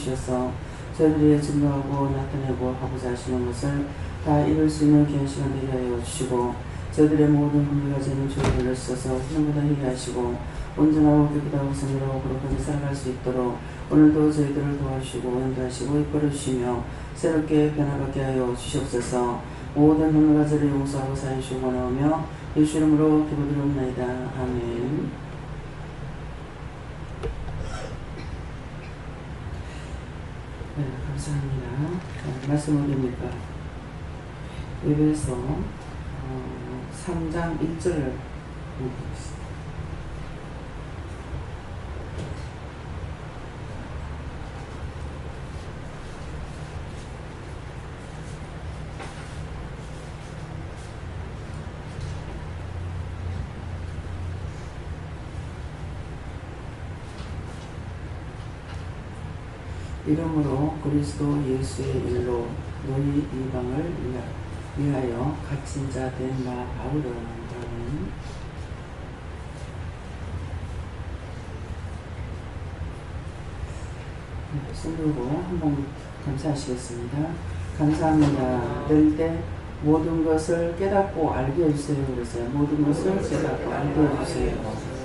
주셔서 저희들이 증거하고 나타내고 하고자 하시는 것을 다 이룰 수 있는 귀한 시간 되게 하여 주시고, 저희들의 모든 분들과 저는 주를 쓰셔서 전부 다 희게 하시고 온전하고 깨끗하고 성실하고 거룩하게 살아갈 수 있도록 오늘도 저희들을 도와주시고 인도하시고 이끌어 주시며 새롭게 변화받게 하여 주시옵소서. 모든 분들과 저를 용서하고 사해 주시고 원하오며 예수 이름으로 기도드리옵나이다. 아멘. 네, 감사합니다. 말씀 어디입니까? 에베소 3장 1절을 보겠습니다. 이러므로 그리스도 예수의 일로 너희 이방을 위하여 갇힌 자 된 나 바울은 손들고 한번 감사하시겠습니다. 감사합니다. 늘 때 모든 것을 깨닫고 알게 해주세요. 그러세요. 모든 것을 깨닫고 알게 해주세요.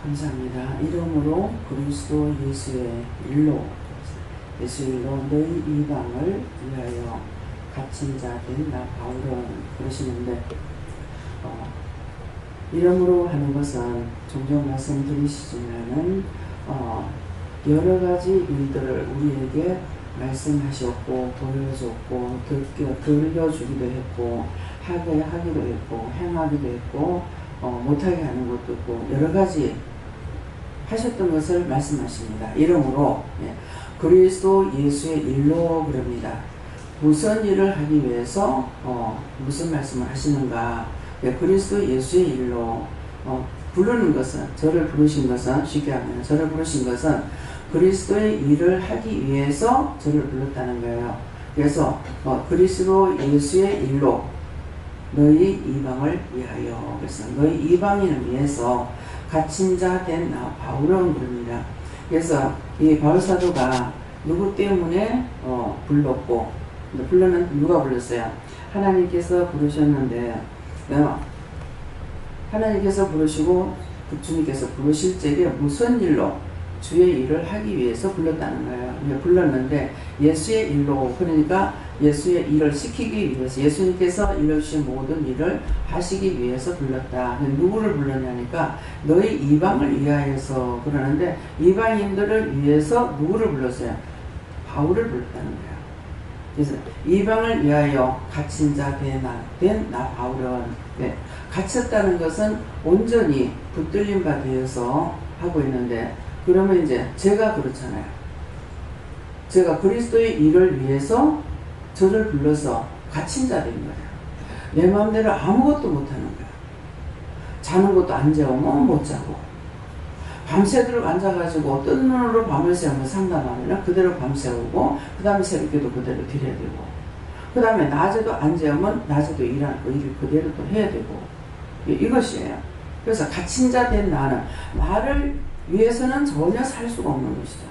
감사합니다. 이러므로 그리스도 예수의 일로 너희 이방을 위하여 갇힌 자 된 나 바울은 그러시는데, 이러므로 하는 것은 종종 말씀드리시지만은 여러 가지 일들을 우리에게 말씀하셨고 보여줬고 들려주기도 했고 하게 하기도 했고 행하기도 했고 못하게 하는 것도 있고 여러 가지 하셨던 것을 말씀하십니다. 이러므로 그리스도 예수의 일로 그럽니다. 무슨 일을 하기 위해서 무슨 말씀을 하시는가? 그리스도 예수의 일로 부르는 것은, 저를 부르신 것은, 쉽게 하면 저를 부르신 것은 그리스도의 일을 하기 위해서 저를 불렀다는 거예요. 그래서 그리스도 예수의 일로 너희 이방을 위하여, 그래서 너희 이방인을 위해서 갇힌 자 된 나 바울은 그럽니다. 그래서 이 바울 사도가 누구 때문에 불렀고, 불러는 누가 불렀어요? 하나님께서 부르셨는데, 하나님께서 부르시고 주님께서 부르실 적에 무슨 일로 주의 일을 하기 위해서 불렀다는 거예요. 불렀는데 예수의 일로, 그러니까 예수의 일을 시키기 위해서, 예수님께서 이루신 모든 일을 하시기 위해서 불렀다. 누구를 불렀냐니까 너희 이방을 위하여서 그러는데, 이방인들을 위해서 누구를 불렀어요? 바울을 불렀다는 거예요. 그래서 이방을 위하여 갇힌 자 된 나 바울은, 갇혔다는 것은 온전히 붙들림 바 되어서 하고 있는데, 그러면 이제 제가 그렇잖아요. 제가 그리스도의 일을 위해서 저를 불러서 갇힌 자 된 거예요. 내 마음대로 아무것도 못하는 거예요. 자는 것도 안 재우면 못 자고, 밤새도록 앉아가지고 뜬 눈으로 밤을 새우면 상담하면 그대로 밤새우고, 그 다음에 새벽기도 그대로 드려야 되고, 그 다음에 낮에도 안 재우면 낮에도 일을 그대로 또 해야 되고, 이것이에요. 그래서 갇힌 자 된 나를 위해서는 전혀 살 수가 없는 것이죠.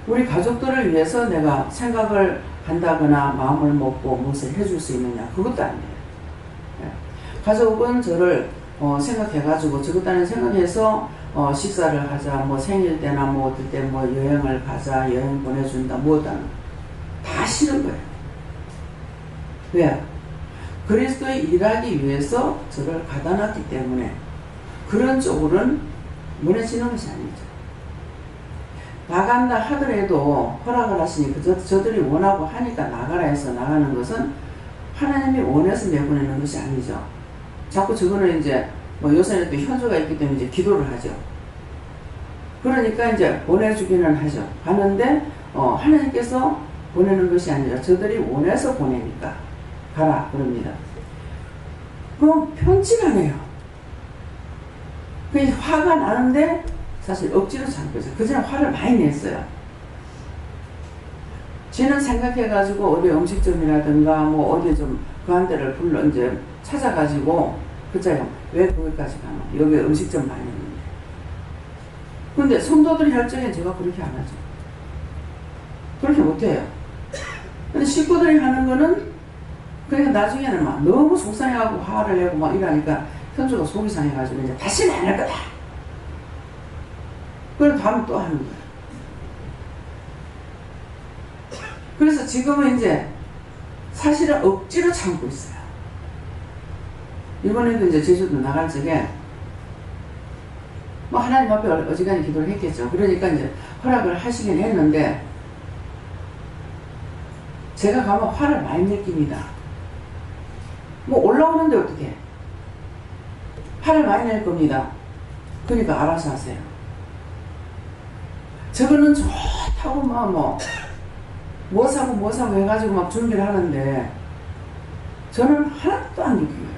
우리 가족들을 위해서 내가 생각을 한다거나 마음을 먹고 무엇을 해줄 수 있느냐, 그것도 아니에요. 가족은 저를 생각해가지고 저것도 생각해서 식사를 하자, 뭐 생일 때나 뭐 어떨 때 뭐 여행을 가자, 여행 보내준다, 뭐다 다 싫은 거예요. 왜? 그리스도의 일하기 위해서 저를 가다 놨기 때문에 그런 쪽으로는 무너지는 것이 아니죠. 나간다 하더라도 허락을 하시니 저들이 원하고 하니까 나가라 해서 나가는 것은 하나님이 원해서 내보내는 것이 아니죠. 자꾸 저거는 이제 뭐 요새는 또 현주가 있기 때문에 이제 기도를 하죠. 그러니까 이제 보내주기는 하죠. 하는데 하나님께서 보내는 것이 아니라 저들이 원해서 보내니까 가라 그럽니다. 그럼 편지가 네요. 그 화가 나는데 사실 억지로 참고 있어요. 그전에 화를 많이 냈어요. 쟤는 생각해가지고 어디 음식점이라든가 뭐 어디 좀 그한 데를 불러 이제 찾아가지고 그자요. 왜 거기까지 가노? 여기 음식점 많이 있는데. 근데 성도들이 할 적엔 제가 그렇게 안 하죠. 그렇게 못해요. 근데 식구들이 하는 거는 그러니까 나중에는 막 너무 속상해가지고 화를 내고 막 이러니까 현주가 속이 상해가지고 이제 다시는 안 할 거다. 그럼 다음에 또 하는 거예요. 그래서 지금은 이제 사실은 억지로 참고 있어요. 이번에도 이제 제주도 나갈 적에 뭐 하나님 앞에 어지간히 기도를 했겠죠. 그러니까 이제 허락을 하시긴 했는데 제가 가면 화를 많이 느낍니다. 뭐 올라오는데 어떻게 화를 많이 낼 겁니다. 그러니까 알아서 하세요. 저거는 좋다고 뭐 사고 해가지고 막 준비를 하는데 저는 하나도 안 느껴요.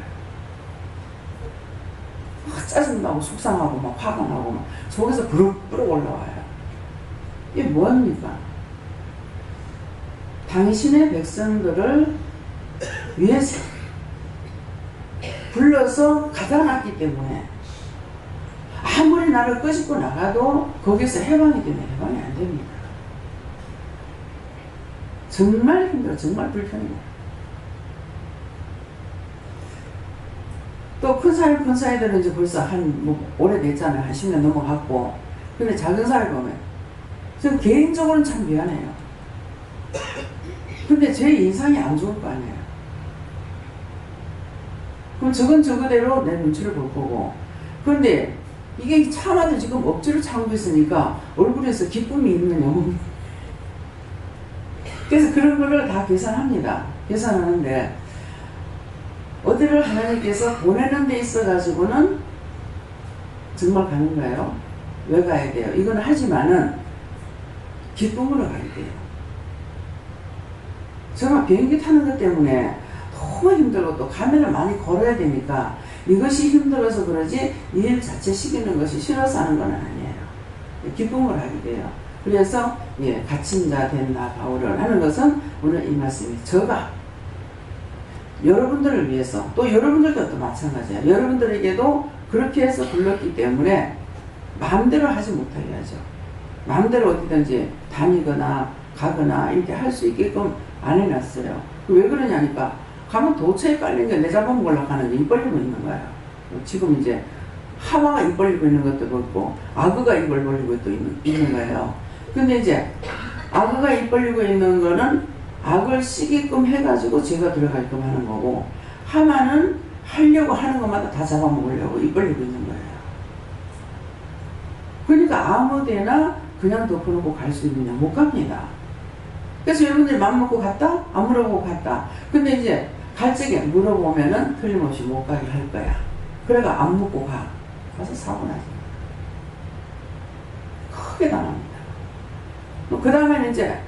짜증나고 속상하고 막 화가 나고 막 속에서 부르부르 올라와요. 이게 뭐합니까? 당신의 백성들을 위해서 불러서 가다 놨기 때문에 아무리 나를 끄집고 나가도 거기서 해방이 되면 해방이 안 됩니다. 정말 힘들어. 정말 불편해요. 또 큰 사회들은 이제 벌써 오래됐잖아요. 한 10년 넘어갔고. 근데 작은 사회 보면 저는 개인적으로는 참 미안해요. 근데 제 인상이 안 좋을 거 아니에요. 그럼 저건 저거대로 내 눈치를 볼 거고. 그런데 이게 참아도 지금 억지로 참고 있으니까 얼굴에서 기쁨이 있느냐. 그래서 그런 거를 다 계산합니다. 계산하는데 어디를 하나님께서 보내는 데 있어 가지고는 정말 가는 거예요. 왜 가야 돼요? 이건 하지만은 기쁨으로 가야 돼요. 정말 비행기 타는 것 때문에 너무 힘들고 또 가면을 많이 걸어야 되니까 이것이 힘들어서 그러지 일 자체 시키는 것이 싫어서 하는 건 아니에요. 기쁨으로 하게 돼요. 그래서 갇힌 자 된 나 바울을 하는 것은 오늘 이 말씀이 저가 여러분들을 위해서 또 여러분들도 또 마찬가지예요. 여러분들에게도 그렇게 해서 불렀기 때문에 마음대로 하지 못하게 하죠. 마음대로 어디든지 다니거나 가거나 이렇게 할 수 있게끔 안 해놨어요. 왜 그러냐니까 가면 도처에 깔린 게 내 잡아먹 올라가는데 입 벌리고 있는 거예요. 지금 이제 하와가 입 벌리고 있는 것도 그렇고 악어가 입을 벌리고 또 있는 거예요. 근데 이제 악어가 입 벌리고 있는 거는 악을 쓰게끔 해가지고 죄가 들어가게끔 하는 거고 하마는 하려고 하는 것마다 다 잡아먹으려고 입 벌리고 있는 거예요. 그러니까 아무 데나 그냥 덮어놓고 갈 수 있느냐? 못 갑니다. 그래서 여러분들이 맘 먹고 갔다? 안 물어보고 갔다. 근데 이제 갈 적에 물어보면은 틀림없이 못 가게 할 거야. 그래가 안 묻고 가서 사고 나지. 크게 당합니다. 그 다음에는 이제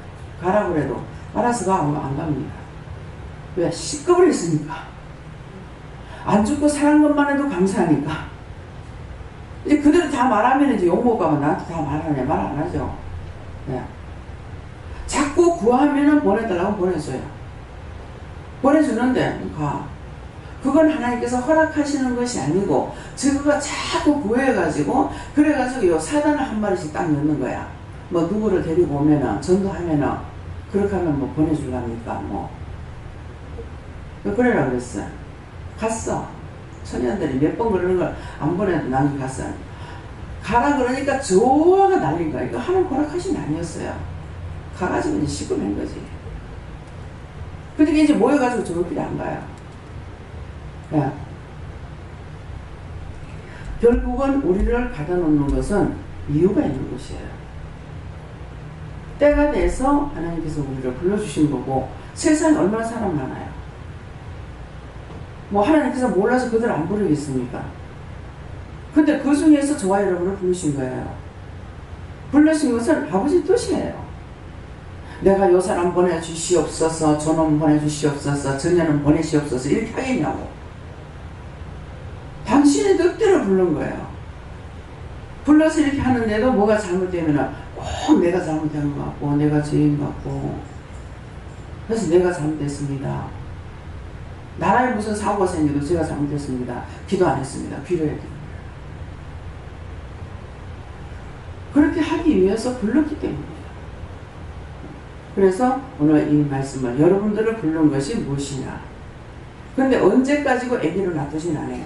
가라고 그래도 알아서 가 하면 안 갑니다. 왜? 시급을 했으니까. 안 죽고 사는 것만 해도 감사하니까. 이제 그대로 다 말하면 이제 욕먹고 가면 나한테 다 말하냐? 말 안 하죠. 네. 자꾸 구하면은 보내달라고 보내줘요. 보내주는데 가. 그건 하나님께서 허락하시는 것이 아니고 저거가 자꾸 구해가지고 그래가지고 요 사단을 한 마리씩 딱 넣는 거야. 뭐 누구를 데리고 오면은 전도하면은 그렇게 하면 뭐 보내줄랍니까? 뭐 그래라 그랬어. 갔어. 청년들이 몇 번 그러는 걸 안 보내도 나는 갔어. 가라 그러니까 조화가 날린 거야. 이거 하나님 허락하신 게 아니었어요. 가가지고 이제 시끄러운 거지. 그러니까 이제 모여가지고 저것들이 안 가요. 야. 결국은 우리를 가다놓는 것은 이유가 있는 것이에요. 때가 돼서 하나님께서 우리를 불러주신 거고 세상에 얼마나 사람 많아요. 뭐 하나님께서 몰라서 그들 안 부르겠습니까? 근데 그 중에서 저와 여러분을 부르신 거예요. 불러신 것은 아버지 뜻이에요. 내가 요 사람 보내주시옵소서, 저놈 보내주시옵소서, 저녀는 보내시옵소서 이렇게 하겠냐고. 당신의 뜻대로 부른 거예요. 불러서 이렇게 하는데도 뭐가 잘못되면 꼭 내가 잘못한 것 같고 내가 죄인 것 같고 그래서 내가 잘못했습니다. 나라에 무슨 사고가 생겨도 제가 잘못했습니다. 기도 안 했습니다. 빌어야 됩니다. 그렇게 하기 위해서 불렀기 때문입니다. 그래서 오늘 이 말씀을 여러분들을 부른 것이 무엇이냐. 그런데 언제까지고 아기를 놔두진 않아요.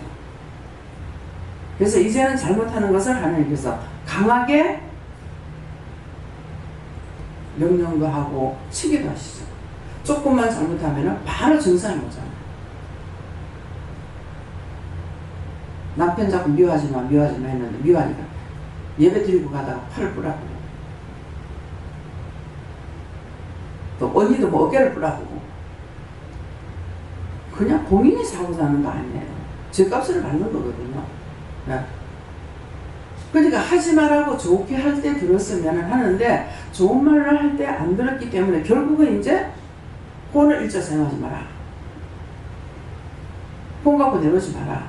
그래서 이제는 잘못하는 것을 하나님께서 강하게 명령도 하고 치기도 하시죠. 조금만 잘못하면 바로 증상이 오잖아요. 남편 자꾸 미워하지 마 했는데 미워하니까 예배 드리고 가다가 팔을 뿌라고 또 언니도 뭐 어깨를 뿌라고 그냥 공인이 사고 사는 거 아니에요. 죗값을 받는 거거든요. 네. 그러니까 하지 말라고 좋게 할 때 들었으면 하는데 좋은 말을 할 때 안 들었기 때문에 결국은 이제 혼을 일자 사용하지 마라. 혼 갖고 내놓지 마라.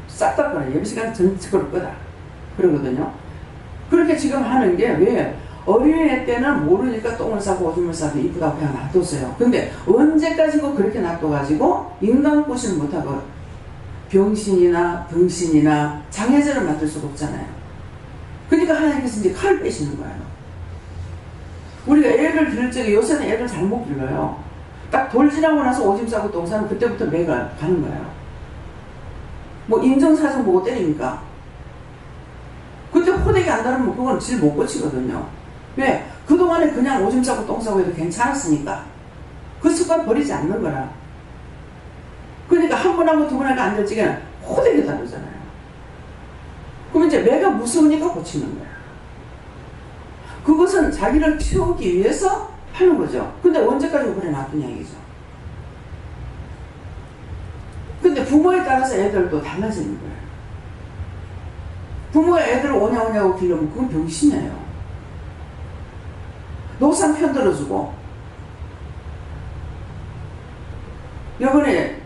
싹 다 꺼라. 예배 시간 전체로 꺼다. 그러거든요. 그렇게 지금 하는 게 왜? 어린애 때는 모르니까 똥을 싸고 오줌을 싸고 이쁘다고 그냥 놔뒀어요. 근데 언제까지고 그렇게 놔둬가지고 인간 꼬시는 못하고 병신이나 등신이나 장애자를 만들 수가 없잖아요. 그러니까 하나님께서 이제 칼을 빼시는 거예요. 우리가 애를 기를 적에 요새는 애를 잘못 길러요. 딱 돌 지나고 나서 오줌 싸고 똥 싸면 그때부터 매가 가는 거예요. 뭐 인정사정 보고 때립니까? 그때 호되게 안 다르면 그건 질 못 고치거든요. 왜? 그동안에 그냥 오줌 싸고 똥 싸고 해도 괜찮았으니까 그 습관 버리지 않는 거라. 그러니까 한 번 하고 두 번 하고 안 될 적에는 호되게 다르잖아요. 그럼 이제 매가 무서우니까 고치는 거야. 그것은 자기를 키우기 위해서 하는 거죠. 근데 언제까지 그래 놔두냐 이거죠. 근데 부모에 따라서 애들도 달라지는 거예요. 부모가 애들을 오냐오냐고 길러면 그건 병신이에요. 노상 편들어주고 요번에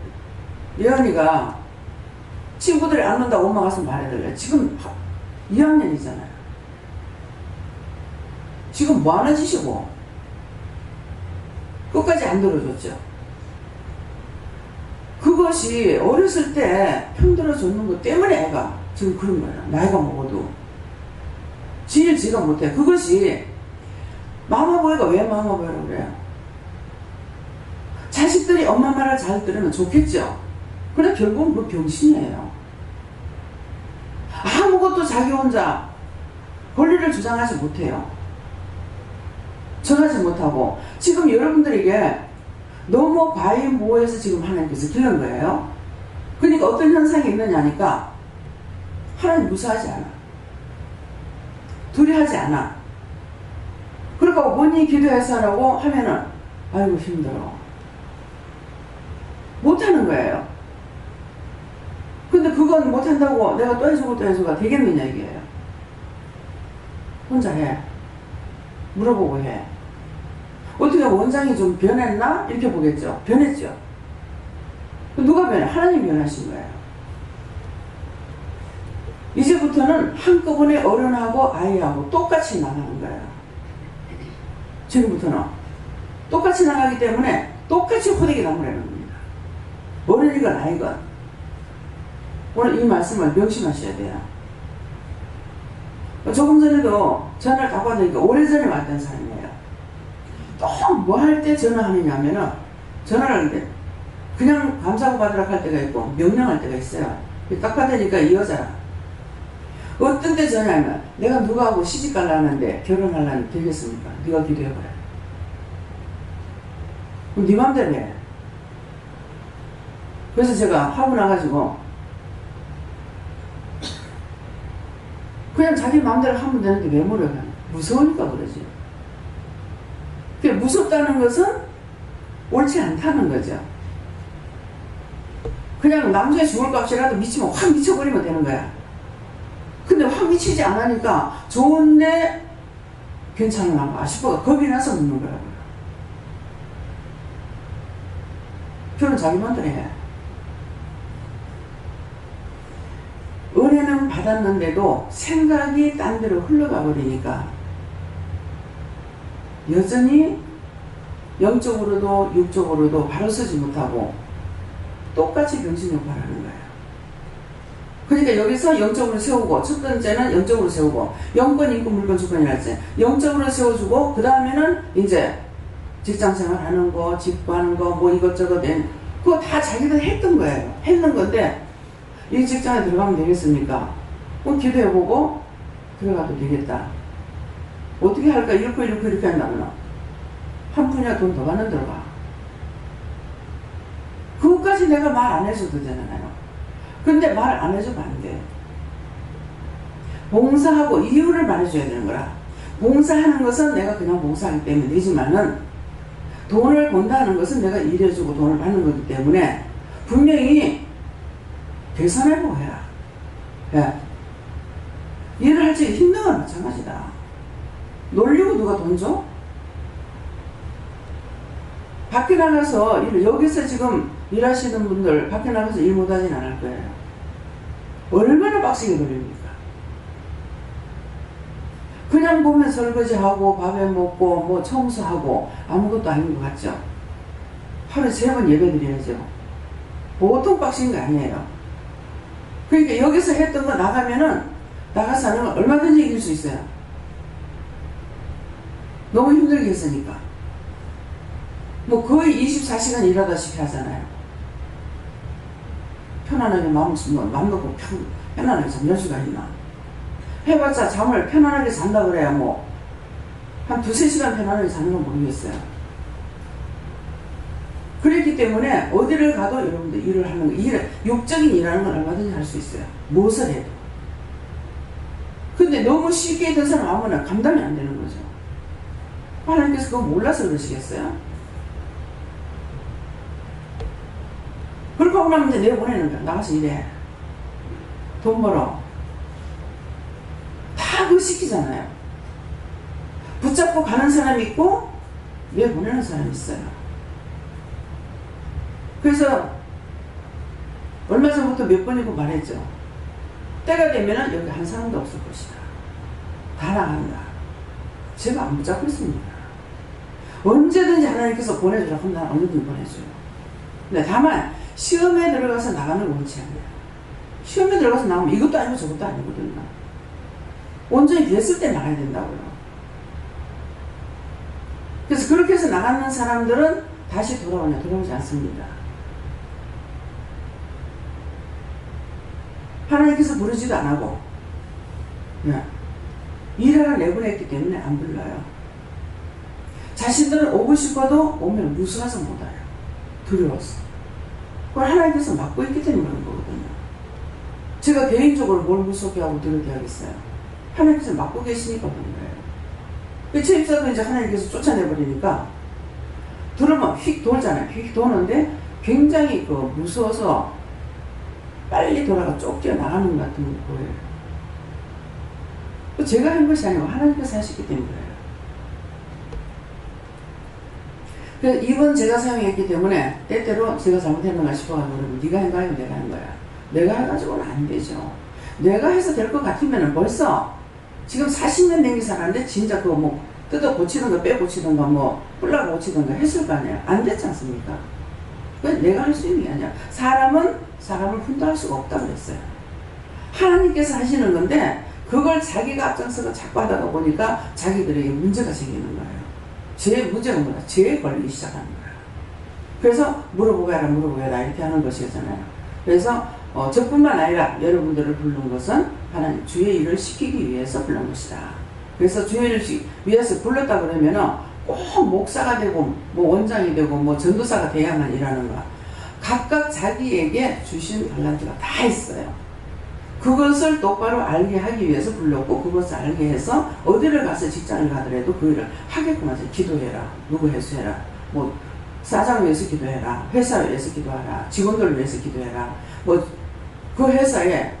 예언이가 친구들이 안 온다고 엄마 가서 말해달래. 지금 2학년이잖아요. 지금 뭐하는 짓이고 끝까지 안 들어줬죠. 그것이 어렸을 때 편들어줬는 것 때문에 애가 지금 그런 거예요. 나이가 먹어도 지일 지가 못해. 그것이 마마보이가 왜 마마보이라고 그래요? 자식들이 엄마 말을 잘 들으면 좋겠죠. 그런데 결국은 그 병신이에요. 아무것도 자기 혼자 권리를 주장하지 못해요. 전하지 못하고 지금 여러분들에게 너무 과잉보호해서 지금 하나님께서 기른 거예요. 그러니까 어떤 현상이 있느냐니까 하나님 무사하지 않아. 두려워하지 않아. 그러니까 본인이 기도해서 하라고 하면은 아이고 힘들어. 못하는 거예요. 근데 그건 못한다고 내가 또 해주고 또 해주고 되겠느냐 이게요. 혼자 해. 물어보고 해. 어떻게 원장이 좀 변했나? 이렇게 보겠죠. 변했죠. 누가 변해? 하나님 변하신 거예요. 이제부터는 한꺼번에 어른하고 아이하고 똑같이 나가는 거예요. 지금부터는 똑같이 나가기 때문에 똑같이 호되게 나무라는 겁니다. 어른이건 아이건. 오늘 이 말씀을 명심하셔야 돼요. 조금 전에도 전화를 갖고 왔으니까 오래전에 왔던 사람이에요. 또 뭐 할 때 전화하느냐 하면은 전화를 하는데 그냥 감사하고 받으라고 할 때가 있고 명령할 때가 있어요. 딱 받으니까 이 여자라. 어떤 때 전화하면 내가 누구하고 시집 가려는데 결혼하려면 되겠습니까? 네가 기도해봐라. 그럼 네 맘대로 해. 그래서 제가 화가 나가지고 그냥 자기 마음대로 하면 되는데 왜 물어요? 무서우니까 그러지. 무섭다는 것은 옳지 않다는 거죠. 그냥 남자에 죽을 값이라도 미치면 확 미쳐버리면 되는 거야. 근데 확 미치지 않으니까 좋은데 괜찮은가 싶어 겁이 나서 묻는 거라고요. 표는 자기 마음대로 해. 은혜는 받았는데도 생각이 딴 데로 흘러가 버리니까 여전히 영적으로도 육적으로도 바로 서지 못하고 똑같이 병신 역할을 하는 거예요. 그러니까 여기서 영적으로 세우고, 첫 번째는 영적으로 세우고, 영권, 인권, 물권, 주권이라 했지. 영적으로 세워주고, 그 다음에는 이제 직장 생활 하는 거, 집 구하는 거, 뭐 이것저것, 그거 다 자기들 했던 거예요. 했는 건데, 이 직장에 들어가면 되겠습니까? 기도해보고, 들어가도 되겠다. 어떻게 할까? 이렇게 한다면, 한 푼이야 돈 더 받는 들어가. 그것까지 내가 말 안 해줘도 되잖아요. 근데 말 안 해주면 안 돼. 봉사하고 이유를 말해줘야 되는 거라. 봉사하는 것은 내가 그냥 봉사하기 때문에 되지만은 돈을 번다는 것은 내가 일해주고 돈을 받는 거기 때문에 분명히 계산해보고 해라. 예. 일을 할 적에 힘든 건 마찬가지다. 놀리고 누가 돈 줘? 밖에 나가서 여기서 지금 일하시는 분들 밖에 나가서 일 못하진 않을 거예요. 얼마나 빡세게 놀립니까? 그냥 보면 설거지하고 밥에 먹고 뭐 청소하고 아무것도 아닌 것 같죠? 하루에 3번 예배 드려야죠. 보통 빡신 거 아니에요. 그러니까 여기서 했던 거 나가면은 나가서 하는 건 얼마든지 이길 수 있어요. 너무 힘들게 했으니까. 뭐 거의 24시간 일하다시피 하잖아요. 편안하게 마음 놓고 편안하게 잠잘 수가 있나. 해봤자 잠을 편안하게 잔다 그래야 뭐 한 2-3시간 편안하게 자는 건 모르겠어요. 그렇기 때문에 어디를 가도 여러분들 일을 하는 거, 육적인 일하는 건 얼마든지 할 수 있어요. 무엇을 해도. 근데 너무 쉽게 된 사람 아무나 감당이 안 되는 거죠. 하나님께서 그거 몰라서 그러시겠어요? 그렇게 하고 나면 이제 내보내는 거야. 나가서 일해. 돈 벌어. 다 그거 시키잖아요. 붙잡고 가는 사람이 있고 내보내는 사람이 있어요. 그래서 얼마 전부터 몇 번이고 말했죠. 때가 되면은 여기 한 사람도 없을 것이다. 다 나간다. 제가 안 붙잡고 있습니다. 언제든지 하나님께서 보내주라 한다. 언제든지 보내줘요. 근데 다만 시험에 들어가서 나가는 건 원치 않아요. 시험에 들어가서 나오면 이것도 아니고 저것도 아니거든요. 온전히 됐을 때 나가야 된다고요. 그래서 그렇게 해서 나가는 사람들은 다시 돌아오냐? 돌아오지 않습니다. 하나님께서 부르지도 안 하고 일하러 내보냈기 때문에 안 불러요. 자신들은 오고 싶어도 오면 무서워서 못 와요. 두려워서. 그걸 하나님께서 막고 있기 때문에 그런 거거든요. 제가 개인적으로 뭘 무섭게 하고 두렵게 하겠어요. 하나님께서 막고 계시니까 그런 거예요. 제 입사도 이제 하나님께서 쫓아내버리니까 들으면 휙 돌잖아요. 휙 도는데 굉장히 무서워서 빨리 돌아가 쫓겨나가는 것 같은 거예요. 제가 한 것이 아니고 하나님께서 하셨기 때문에 그래요. 그래서 이번 제가 사용했기 때문에 때때로 제가 잘못했는가 싶어가지고 그러면 네가 한 거야 내가 한 거야. 내가 해가지고는 안 되죠. 내가 해서 될 것 같으면 벌써 지금 40년 된 게 살았는데 진짜 그거 뭐 뜯어 고치는 거 빼 고치는 거 뭐 뿔라 고치는 거 했을 거 아니에요. 안 됐지 않습니까? 그건 내가 할 수 있는 게 아니야. 사람은 사람을 훈도할 수가 없다고 그랬어요. 하나님께서 하시는 건데 그걸 자기가 앞장서서 자꾸 하다가 보니까 자기들에게 문제가 생기는 거예요. 제 문제가 뭐냐? 죄에 걸리기 시작하는 거예요. 그래서 물어보고 해라 이렇게 하는 것이잖아요. 그래서 저뿐만 아니라 여러분들을 부른 것은 하나님 주의 일을 시키기 위해서 부른 것이다. 그래서 주의 일을 위해서 불렀다 그러면은 꼭 목사가 되고 뭐 원장이 되고 뭐 전도사가 돼야만 일하는 거야. 각각 자기에게 주신 달란트가 다 있어요. 그것을 똑바로 알게 하기 위해서 불렀고 그것을 알게 해서 어디를 가서 직장을 가더라도 그 일을 하게끔 하죠. 기도해라. 누구 해수해라. 뭐 사장을 위해서 기도해라. 회사를 위해서 기도하라. 직원들을 위해서 기도해라. 뭐 그 회사에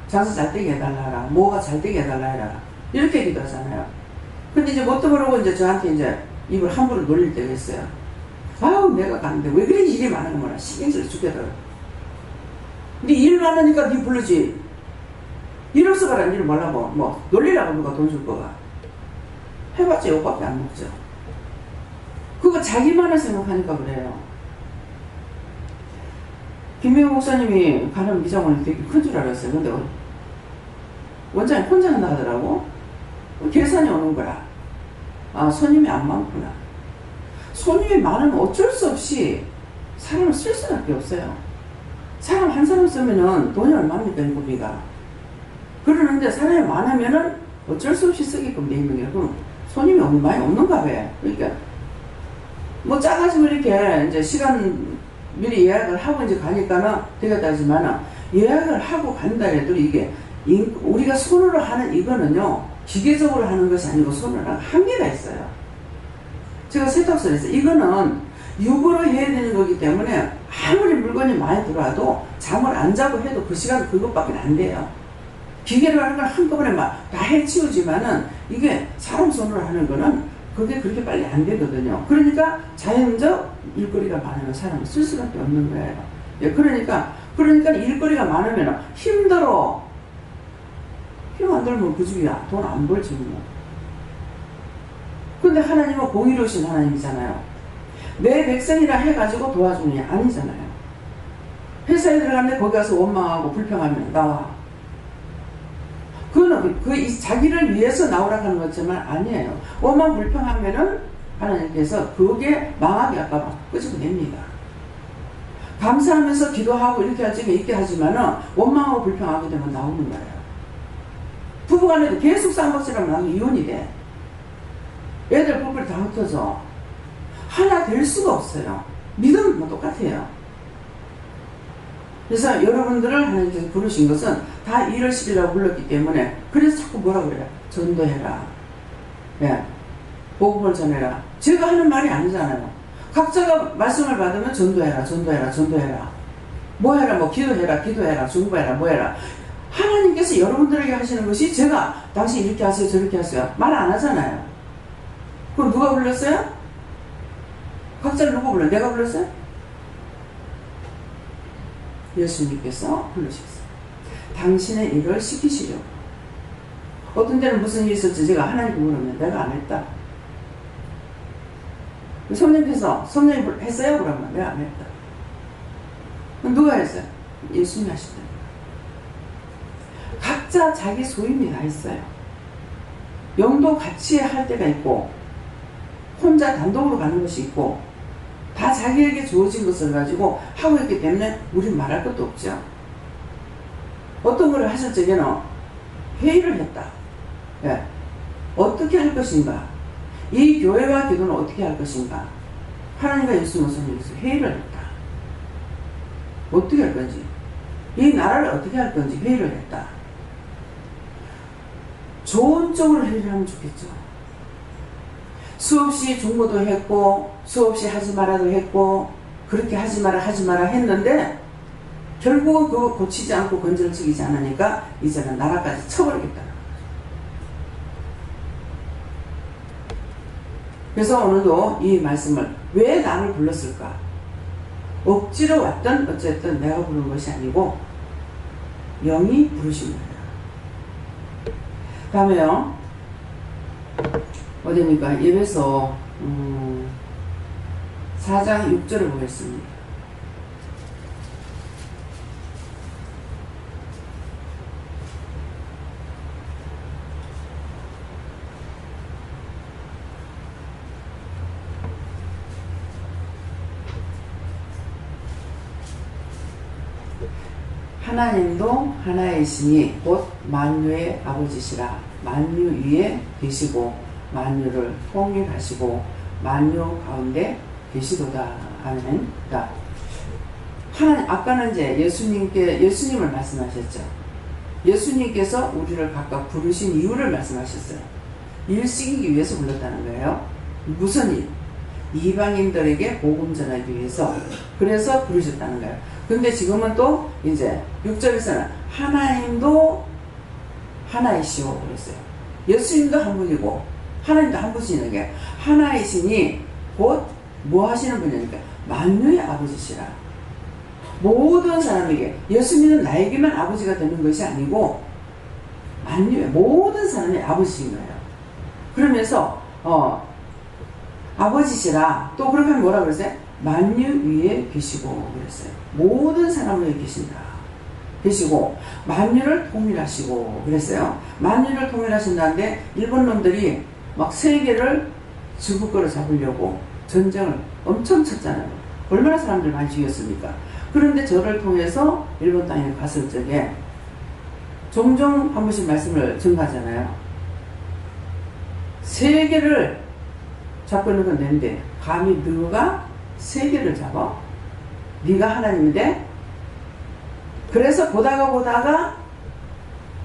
장사 잘 되게 해달라. 뭐가 잘 되게 해달라 해라. 이렇게 기도하잖아요. 근데 이제 뭣도 모르고 이제 저한테 이제 입을 함부로 놀릴 때가 있어요. 아우 내가 갔는데 왜 그래 일이 많은 거라 신경질 죽겠더라. 근데 일 많으니까 네 부르지. 일을 해석하라는 줄 몰라고 뭐 놀리라고 누가 돈 줄 거가. 해봤자 욕밖에 안 먹죠. 그거 자기만을 생각하니까 그래요. 김명호 목사님이 가는 미장원이 되게 큰 줄 알았어요. 근데 원장님 혼자 한다 하더라고. 계산이 오는 거야. 아, 손님이 안 많구나. 손님이 많으면 어쩔 수 없이 사람을 쓸 수밖에 없어요. 사람 한 사람 쓰면은 돈이 얼마입니까, 인건비가. 그러는데 사람이 많으면은 어쩔 수 없이 쓰게끔 돼 있는 게, 그럼 손님이 많이 없는가 봐요. 그러니까, 뭐 짜가지고 이렇게 이제 시간 미리 예약을 하고 이제 가니까는 되겠다지만은 예약을 하고 간다 해도 이게 우리가 손으로 하는 이거는요, 기계적으로 하는 것이 아니고 손으로 하는 한계가 있어요. 제가 세탁소에 있어요. 이거는 육으로 해야 되는 거기 때문에 아무리 물건이 많이 들어와도 잠을 안 자고 해도 그 시간 그것밖에 안 돼요. 기계로 하는 건 한꺼번에 막 다 해치우지만은 이게 사람 손으로 하는 거는 그게 그렇게 빨리 안 되거든요. 그러니까 자연적 일거리가 많으면 사람을 쓸 수밖에 없는 거예요. 예, 그러니까 일거리가 많으면 힘들어. 힘 안 들면 그 집이 돈 안 벌지 뭐. 근데 하나님은 공의로우신 하나님이잖아요. 내 백성이라 해가지고 도와주는 게 아니잖아요. 회사에 들어갔는데 거기 가서 원망하고 불평하면 나와. 그거는 자기를 위해서 나오라 하는 거지만 아니에요. 원망 불평하면은 하나님께서 그게 망하게 아까 끄집어냅니다. 감사하면서 기도하고 이렇게 하지만 있게 하지만은 원망하고 불평하게 되면 나오는 거예요. 부부간에도 계속 쌍박질하면 나중에 이혼이 돼. 애들 뿔뿔이 다 흩어져. 하나 될 수가 없어요. 믿음은 뭐 똑같아요. 그래서 여러분들을 하나님께서 부르신 것은 다 일을 시키려고 불렀기 때문에, 그래서 자꾸 뭐라 그래요? 전도해라. 예. 복음을 전해라. 제가 하는 말이 아니잖아요. 각자가 말씀을 받으면 전도해라, 전도해라, 전도해라. 뭐 해라, 뭐 기도해라, 기도해라, 중보해라, 뭐 해라. 하나님께서 여러분들에게 하시는 것이 제가 당신 이렇게 하세요, 저렇게 하세요. 말 안 하잖아요. 그럼 누가 불렀어요? 각자를 누가 불러요? 내가 불렀어요? 예수님께서 불러주셨어요. 당신의 일을 시키시려고. 어떤 때는 무슨 일이 있었지? 제가 하나님 부르면 내가 안 했다. 성령께서 성령이 했어요? 그러면 내가 안 했다. 그럼 누가 했어요? 예수님이 하셨다. 각자 자기 소임이 다 있어요. 영도 같이 할 때가 있고 혼자 단독으로 가는 것이 있고 다 자기에게 주어진 것을 가지고 하고 있기 때문에 우리는 말할 것도 없죠. 어떤 걸 하실 적에는 회의를 했다. 예. 어떻게 할 것인가? 이 교회와 기도는 어떻게 할 것인가? 하나님과 예수 모습에서 회의를 했다. 어떻게 할 건지, 이 나라를 어떻게 할 건지 회의를 했다. 좋은 쪽으로 회의를 하면 좋겠죠. 수없이 중보도 했고 수없이 하지 말아도 했고 그렇게 하지 마라 했는데 결국은 그거 고치지 않고 건질지기지 않으니까 이제는 나라까지 쳐버리겠다. 그래서 오늘도 이 말씀을 왜 나를 불렀을까? 억지로 왔든 어쨌든 내가 부른 것이 아니고 영이 부르신 거예요. 다음에요. 어디입니까? 예배서 4장 6절을 보겠습니다. 하나님도 하나이시니 곧 만유의 아버지시라. 만유 위에 계시고 만유를 통일하시고 만유 가운데 계시도다. 아멘. 하나님, 아까는 이제 예수님을 말씀하셨죠. 예수님께서 우리를 각각 부르신 이유를 말씀하셨어요. 일 시키기 위해서 불렀다는 거예요. 무슨 일? 이방인들에게 복음 전하기 위해서. 그래서 부르셨다는 거예요. 근데 지금은 또 이제 6절에서는 하나님도 하나이시오 그랬어요. 예수님도 한 분이고 하나님도 한 분이시는 게 하나이시니 곧 뭐 하시는 분이니까 만유의 아버지시라. 모든 사람에게, 예수님은 나에게만 아버지가 되는 것이 아니고 만유의 모든 사람의 아버지인 거예요. 그러면서 아버지시라. 또 그렇게 하면 뭐라 그랬어요? 만유 위에 계시고 그랬어요. 모든 사람 위에 계시고 만유를 통일하시고 그랬어요. 만유를 통일하신다는데 일본 놈들이 막 세계를 죽을 거로 잡으려고 전쟁을 엄청 쳤잖아요. 얼마나 사람들 많이 죽였습니까? 그런데 저를 통해서 일본 땅에 갔을 적에 종종 한 번씩 말씀을 전하잖아요. 세계를 잡고 있는 건 내인데 감히 너가 세계를 잡아? 네가 하나님인데? 그래서 보다가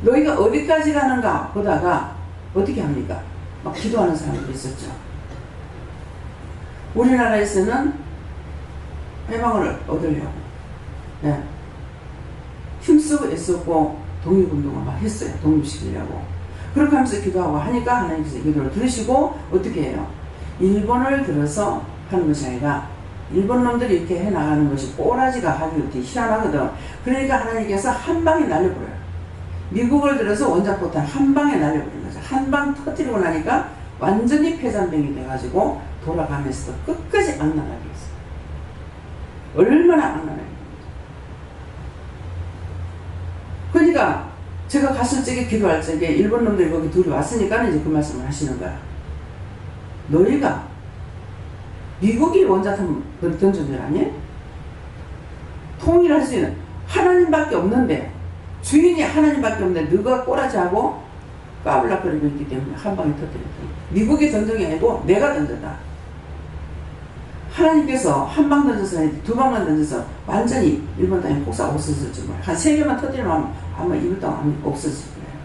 너희가 어디까지 가는가 보다가 어떻게 합니까? 막 기도하는 사람들이 있었죠. 우리나라에서는 해방을 얻으려고 힘쓰고 애썼고 독립운동을 막 했어요. 독립시키려고. 그렇게 하면서 기도하고 하니까 하나님께서 기도를 들으시고 어떻게 해요? 일본을 들어서 하는 것이 아니라 일본 놈들이 이렇게 해나가는 것이 꼬라지가 하기 희한하거든. 그러니까 하나님께서 한 방에 날려버려요. 미국을 들어서 원자포탄 한 방에 날려버리는 거죠. 한 방 터뜨리고 나니까 완전히 폐잔병이 돼가지고 돌아가면서도 끝까지 악랄하게 했어요. 얼마나 악랄하게. 그러니까 제가 갔을 적에 기도할 적에 일본 놈들이 거기 둘이 왔으니까 이제 그 말씀을 하시는 거야. 너희가 미국이 원자탄 던진 줄 아니? 통일할 수 있는 하나님밖에 없는데 주인이 하나님밖에 없는데 너가 꼬라지하고 까불락거리고 있기 때문에 한 방에 터뜨렸다. 미국이 던진 게 아니고 내가 던졌다. 하나님께서 한 방 던져서 아니 두 방만 던져서 완전히 일본 땅에 폭삭 없어졌지 뭐. 한 세 개만 터뜨리면 아마 이번 땅 없어질 거예요.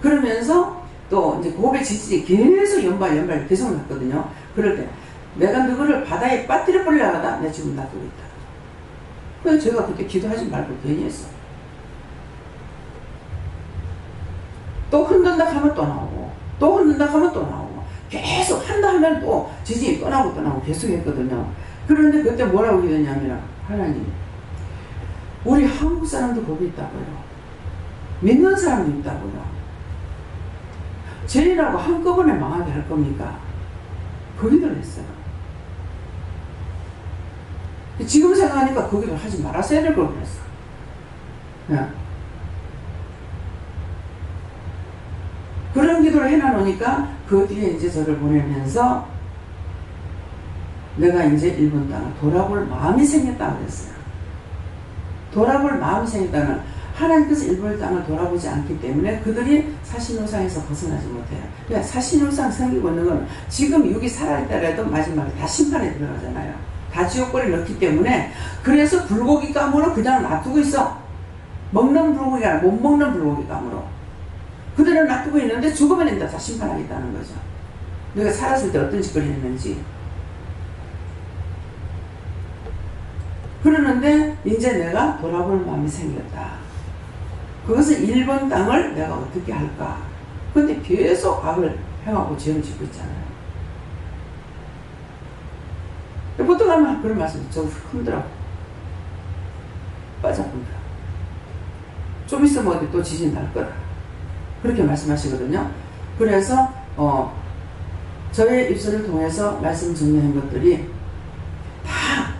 그러면서 또 이제 고개 지지지 계속 연발 계속 났거든요. 그럴 때 내가 누구를 바다에 빠뜨려 버리려고 하다 내가 지금 놔두고 있다. 그래서 제가 그때 기도하지 말고 괜히 했어. 또 흔든다 하면 또 나오고 또 흔든다 하면 또 나오고 계속 한다 하면 또 지진이 떠나고 계속 했거든요. 그런데 그때 뭐라고 기도했냐면 하나님 우리 한국 사람도 거기 있다고요. 믿는 사람도 있다고요. 죄인하고 한꺼번에 망하게 할 겁니까? 그 기도를 했어요. 지금 생각하니까 그 기도를 하지 말았어야 될 걸 그랬어. 그런 기도를 해놔놓으니까 그 뒤에 이제 저를 보내면서 내가 이제 일본 땅을 돌아볼 마음이 생겼다고 그랬어요. 돌아볼 마음이 생겼다는 하나님께서 일본 땅을 돌아보지 않기 때문에 그들이 사신우상에서 벗어나지 못해요. 그러니까 사신우상 생기고 있는 건 지금 육이 살아있다라도 마지막에 다 심판에 들어가잖아요. 다 지옥불에 넣기 때문에 그래서 불고기 감으로 그냥 놔두고 있어. 먹는 불고기가 아니라 못 먹는 불고기 감으로. 그들은 놔두고 있는데 죽으면 인다 다 심판하겠다는 거죠. 내가 살았을 때 어떤 짓거리 했는지. 그러는데 이제 내가 돌아볼 마음이 생겼다. 그것은 일본 땅을 내가 어떻게 할까. 근데 계속 악을 행하고 죄를 짓고 있잖아요. 보통 하면 그런 말씀 저 흔들어 빠져본다. 좀 있으면 어디 또 지진 날 거다. 그렇게 말씀하시거든요. 그래서 저의 입술을 통해서 말씀 정리한 것들이 다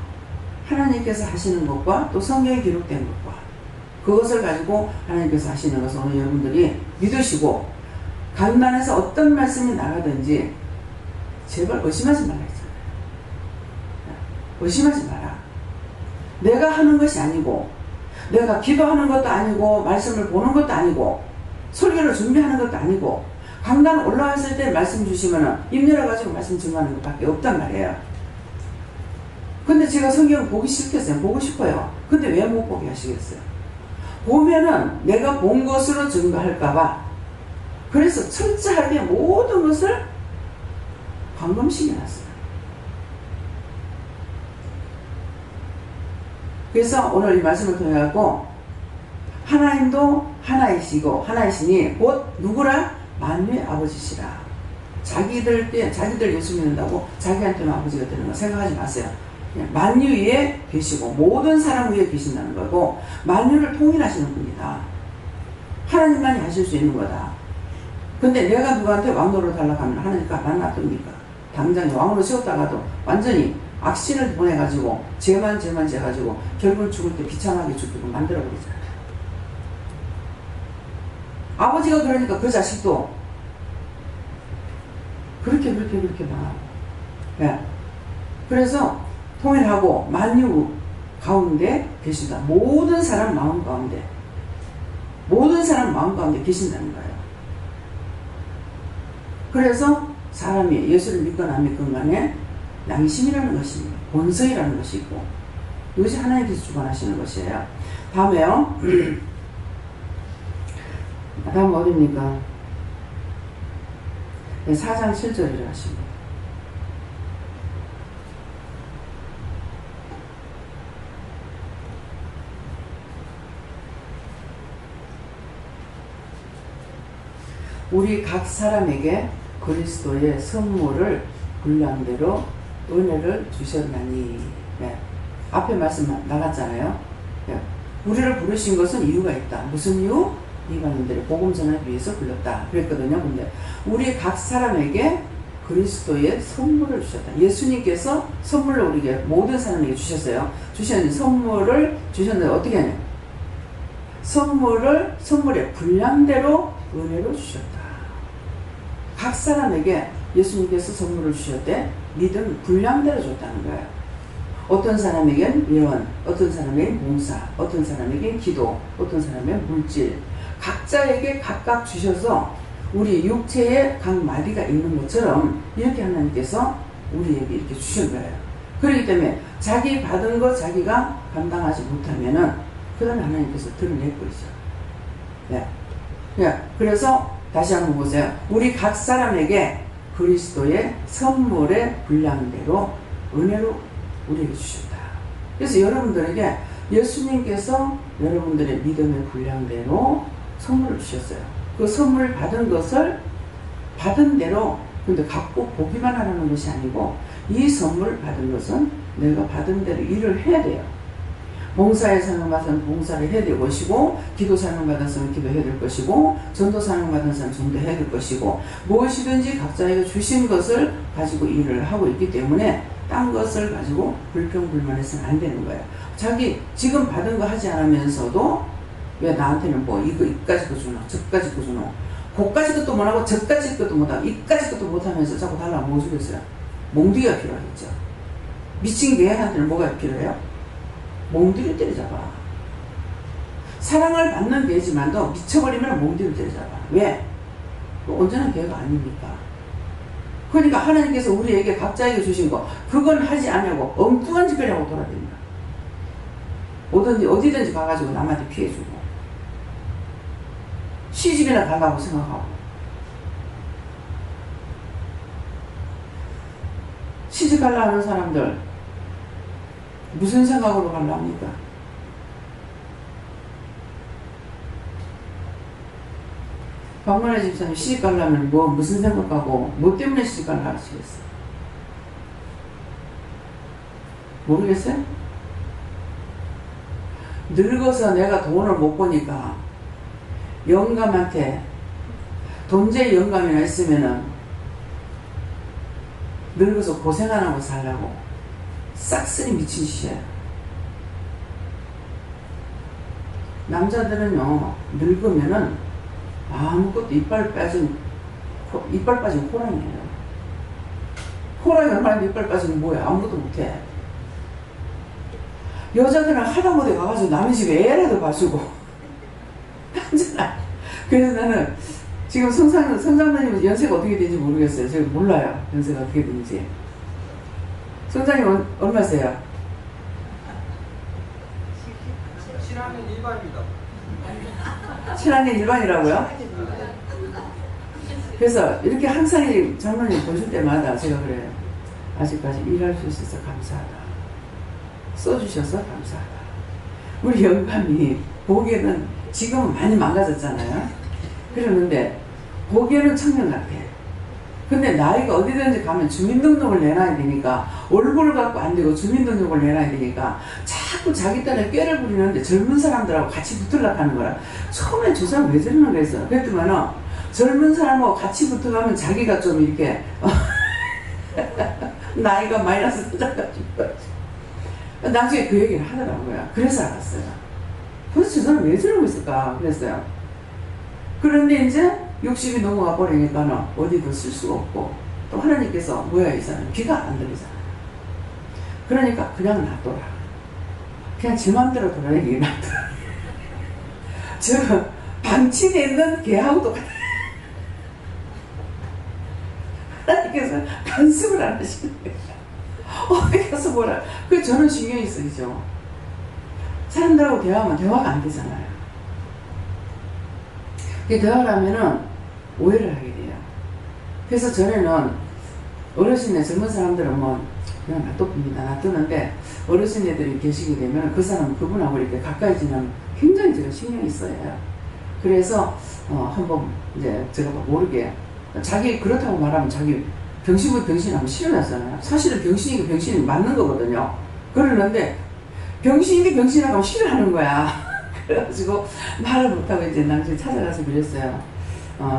하나님께서 하시는 것과 또 성경에 기록된 것과 그것을 가지고 하나님께서 하시는 것을 오늘 여러분들이 믿으시고 간단해서 어떤 말씀이 나가든지 제발 의심하지 말라 했잖아요. 의심하지 마라. 내가 하는 것이 아니고 내가 기도하는 것도 아니고 말씀을 보는 것도 아니고 설교를 준비하는 것도 아니고 강단 올라왔을 때 말씀 주시면 입 열어가지고 말씀 증거하는 것밖에 없단 말이에요. 근데 제가 성경을 보기 싫겠어요. 보고 싶어요. 근데 왜 못 보게 하시겠어요? 보면은 내가 본 것으로 증거할까봐 그래서 철저하게 모든 것을 감금시켜놨어요. 그래서 오늘 이 말씀을 통해서 하나님도 하나이시고 하나이시니 곧 누구라? 만유의 아버지시라. 자기들 예수 믿는다고 자기한테는 아버지가 되는 거 생각하지 마세요. 만유 위에 계시고 모든 사람 위에 계신다는 거고 만유를 통일하시는 분이다. 하나님만이 하실 수 있는 거다. 근데 내가 누구한테 왕 노릇하려고 하면 하나님께 안 놔둡니까? 당장 왕으로 세웠다가도 완전히 악신을 보내가지고 죄만 져가지고 결국 죽을 때 비참하게 죽도록 만들어버리잖아요. 아버지가 그러니까 그 자식도 그렇게 나아요. 네. 그래서 통일하고 만유 가운데 계신다. 모든 사람 마음 가운데 계신다는 거예요. 그래서 사람이 예수를 믿거나 안 믿건 간에 양심이라는 것이 본성이라는 것이 있고 이것이 하나님께서 주관하시는 것이에요. 다음에요. 다음 어디입니까? 4장 7절이라 하십니다. 우리 각 사람에게 그리스도의 선물을 분량대로 은혜를 주셨나니. 네. 앞에 말씀 나갔잖아요. 네. 우리를 부르신 것은 이유가 있다. 무슨 이유? 이방인들의 복음 전하기 위해서 불렀다. 그랬거든요. 근데 우리 각 사람에게 그리스도의 선물을 주셨다. 예수님께서 선물을 우리에게 모든 사람에게 주셨어요. 주셨는데 선물을 주셨는데 어떻게 하냐? 선물의 분량대로 은혜로 주셨다. 각 사람에게 예수님께서 선물을 주셨대. 믿음 분량대로 줬다는 거예요. 어떤 사람에겐 예언, 어떤 사람에겐 봉사, 어떤 사람에겐 기도, 어떤 사람에겐 물질. 각자에게 각각 주셔서 우리 육체에 각 마디가 있는 것처럼 이렇게 하나님께서 우리에게 이렇게 주신 거예요. 그렇기 때문에 자기 받은 거 자기가 감당하지 못하면은 그 다음에 하나님께서 드러내고 있어요. 네. 네. 그래서 다시 한번 보세요. 우리 각 사람에게 그리스도의 선물의 분량대로 은혜로 우리에게 주셨다. 그래서 여러분들에게 예수님께서 여러분들의 믿음의 분량대로 선물을 주셨어요. 그 선물 받은 것을 받은 대로 근데 갖고 보기만 하라는 것이 아니고 이 선물 받은 것은 내가 받은 대로 일을 해야 돼요. 봉사에 사명 받은 봉사를 해야 될 것이고 기도 사명 받은 사람은 기도해야 될 것이고 전도 사명 받은 사람은 전도해야 될 것이고 무엇이든지 각자에게 주신 것을 가지고 일을 하고 있기 때문에 딴 것을 가지고 불평불만해서는 안 되는 거예요. 자기 지금 받은 거 하지 않으면서도 왜 나한테는 뭐 이까지 거 주노 저까지 거 주노 고까지 것도 못하고 저까지 것도 못하고 이까지 것도 못하면서 자꾸 달라고 뭐 주겠어요? 몽둥이가 필요하겠죠. 미친 개한테는 뭐가 필요해요? 몽둥이를 때려잡아. 사랑을 받는 개지만도 미쳐버리면 몽둥이를 때려잡아. 왜? 온전한 개가 아닙니까? 그러니까 하나님께서 우리에게 각자에게 주신 거 그건 하지 않냐고 엉뚱한 짓거리 하고 돌아다닙니다. 어디든지 가가지고 남한테 피해주고 시집이나 가려고 생각하고 시집 가려 하는 사람들 무슨 생각으로 가려 합니까? 박만혜 집사님 시집 가려면 무슨 생각하고 뭐 때문에 시집 가려 하시겠어요? 모르겠어요? 늙어서 내가 돈을 못 버니까 영감한테 돈제 영감이나 있으면은 늙어서 고생 안 하고 살라고 싹쓸이 미친 짓이에요. 남자들은요 늙으면은 아무것도 이빨 빠진 호랑이에요. 호랑이 얼마나 이빨 빠지면 뭐야? 아무것도 못해. 여자들은 하다못해 가가지고 남의 집에 애라도 봐주고 그래서 나는 지금 성장님 연세가 어떻게 되는지 모르겠어요. 제가 몰라요. 연세가 어떻게 되는지. 성장님 얼마세요? 7학년 일반입니다. 7학년 일반이라고요? 그래서 이렇게 항상 장로님 보실 때마다 제가 그래요. 아직까지 일할 수 있어서 감사하다. 써주셔서 감사하다. 우리 영감이 보기에는 지금은 많이 망가졌잖아요. 그러는데 보기에는 청년 같아. 근데 나이가 어디든지 가면 주민등록을 내놔야 되니까 얼굴을 갖고 안 되고 주민등록을 내놔야 되니까 자꾸 자기 딸에 꾀를 부리는데 젊은 사람들하고 같이 붙으려고 하는 거라. 처음에 저 사람 왜 저러는 거였어. 그랬더니만은 젊은 사람하고 같이 붙어가면 자기가 좀 이렇게 나이가 마이너스 터져가지고 나중에 그 얘기를 하더라고요. 그래서 알았어요. 도대체 저 사람 왜 저러고 있을까 그랬어요. 그런데 이제 60이 넘어가 버리니까는 어디도 쓸 수가 없고 또 하나님께서 뭐야 이 사람 귀가 안 들리잖아. 그러니까 그냥 놔둬라. 그냥 지 맘대로 돌아다니게 놔둬라. 저 방치되어 있는 개하고 똑같아. 하나님께서 간섭을 안 하시는 거예요. 어디 가서 뭐라. 그 저는 신경이 쓰이죠. 사람들하고 대화하면 대화가 안 되잖아요. 대화를 하면은 오해를 하게 돼요. 그래서 전에는 어르신의 젊은 사람들은 뭐 그냥 놔둡니다. 놔두는데 어르신애들이 계시게 되면 그 사람 그분하고 이렇게 가까이 지나면 굉장히 제가 신경이 써요. 그래서 한번 이제 제가 모르게 자기 그렇다고 말하면 자기 병신과 병신하면 싫어하잖아요. 사실은 병신이고 병신이 맞는 거거든요. 그러는데 병신이 병신하고 하면 싫어하는 거야. 그래가지고 말을 못하고 이제 나중에 찾아가서 그랬어요.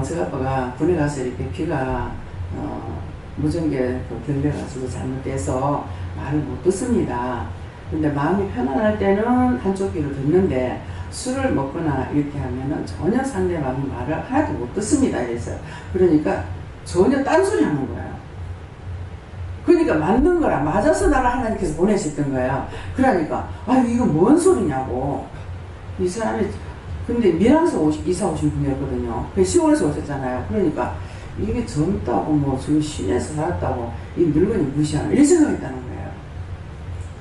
저 아빠가 군에 가서 이렇게 귀가 무전기에 들려가지고 잘못돼서 말을 못 듣습니다. 근데 마음이 편안할 때는 한쪽 귀로 듣는데 술을 먹거나 이렇게 하면은 전혀 상대방이 말을 하나도 못 듣습니다. 이랬어요. 그러니까 전혀 딴소리 하는 거예요. 그러니까 맞는 거라. 맞아서 나를 하나님께서 보내셨던 거예요. 그러니까 이거 뭔 소리냐고. 이 사람이 근데 밀양에서 이사 오신 분이었거든요. 시골에서 오셨잖아요. 그러니까 이게 젊다고 뭐 저 시내에서 살았다고 이 늙은이 무시하는 이런 생각이 있다는 거예요.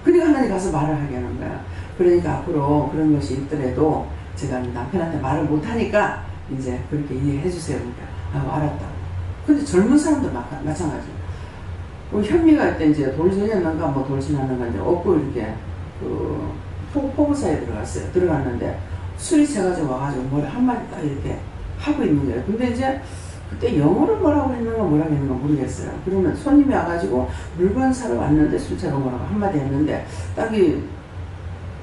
그러니까 하나님 가서 말을 하게 하는 거야. 그러니까 앞으로 그런 것이 있더라도 제가 남편한테 말을 못하니까 이제 그렇게 이해해 주세요. 그러니까 알았다고. 근데 젊은 사람도 마찬가지예요. 현미가 때 이제 돌지났는가 뭐 돌지났는가 이제 업고 이렇게 그 포부사에 들어갔어요. 들어갔는데 술이 채가지고 와가지고 뭘 한마디 딱 이렇게 하고 있는 거예요. 근데 이제 그때 영어를 뭐라고 했는가 뭐라고 했는가 모르겠어요. 그러면 손님이 와가지고 물건 사러 왔는데 술차가 뭐라고 한마디 했는데 딱이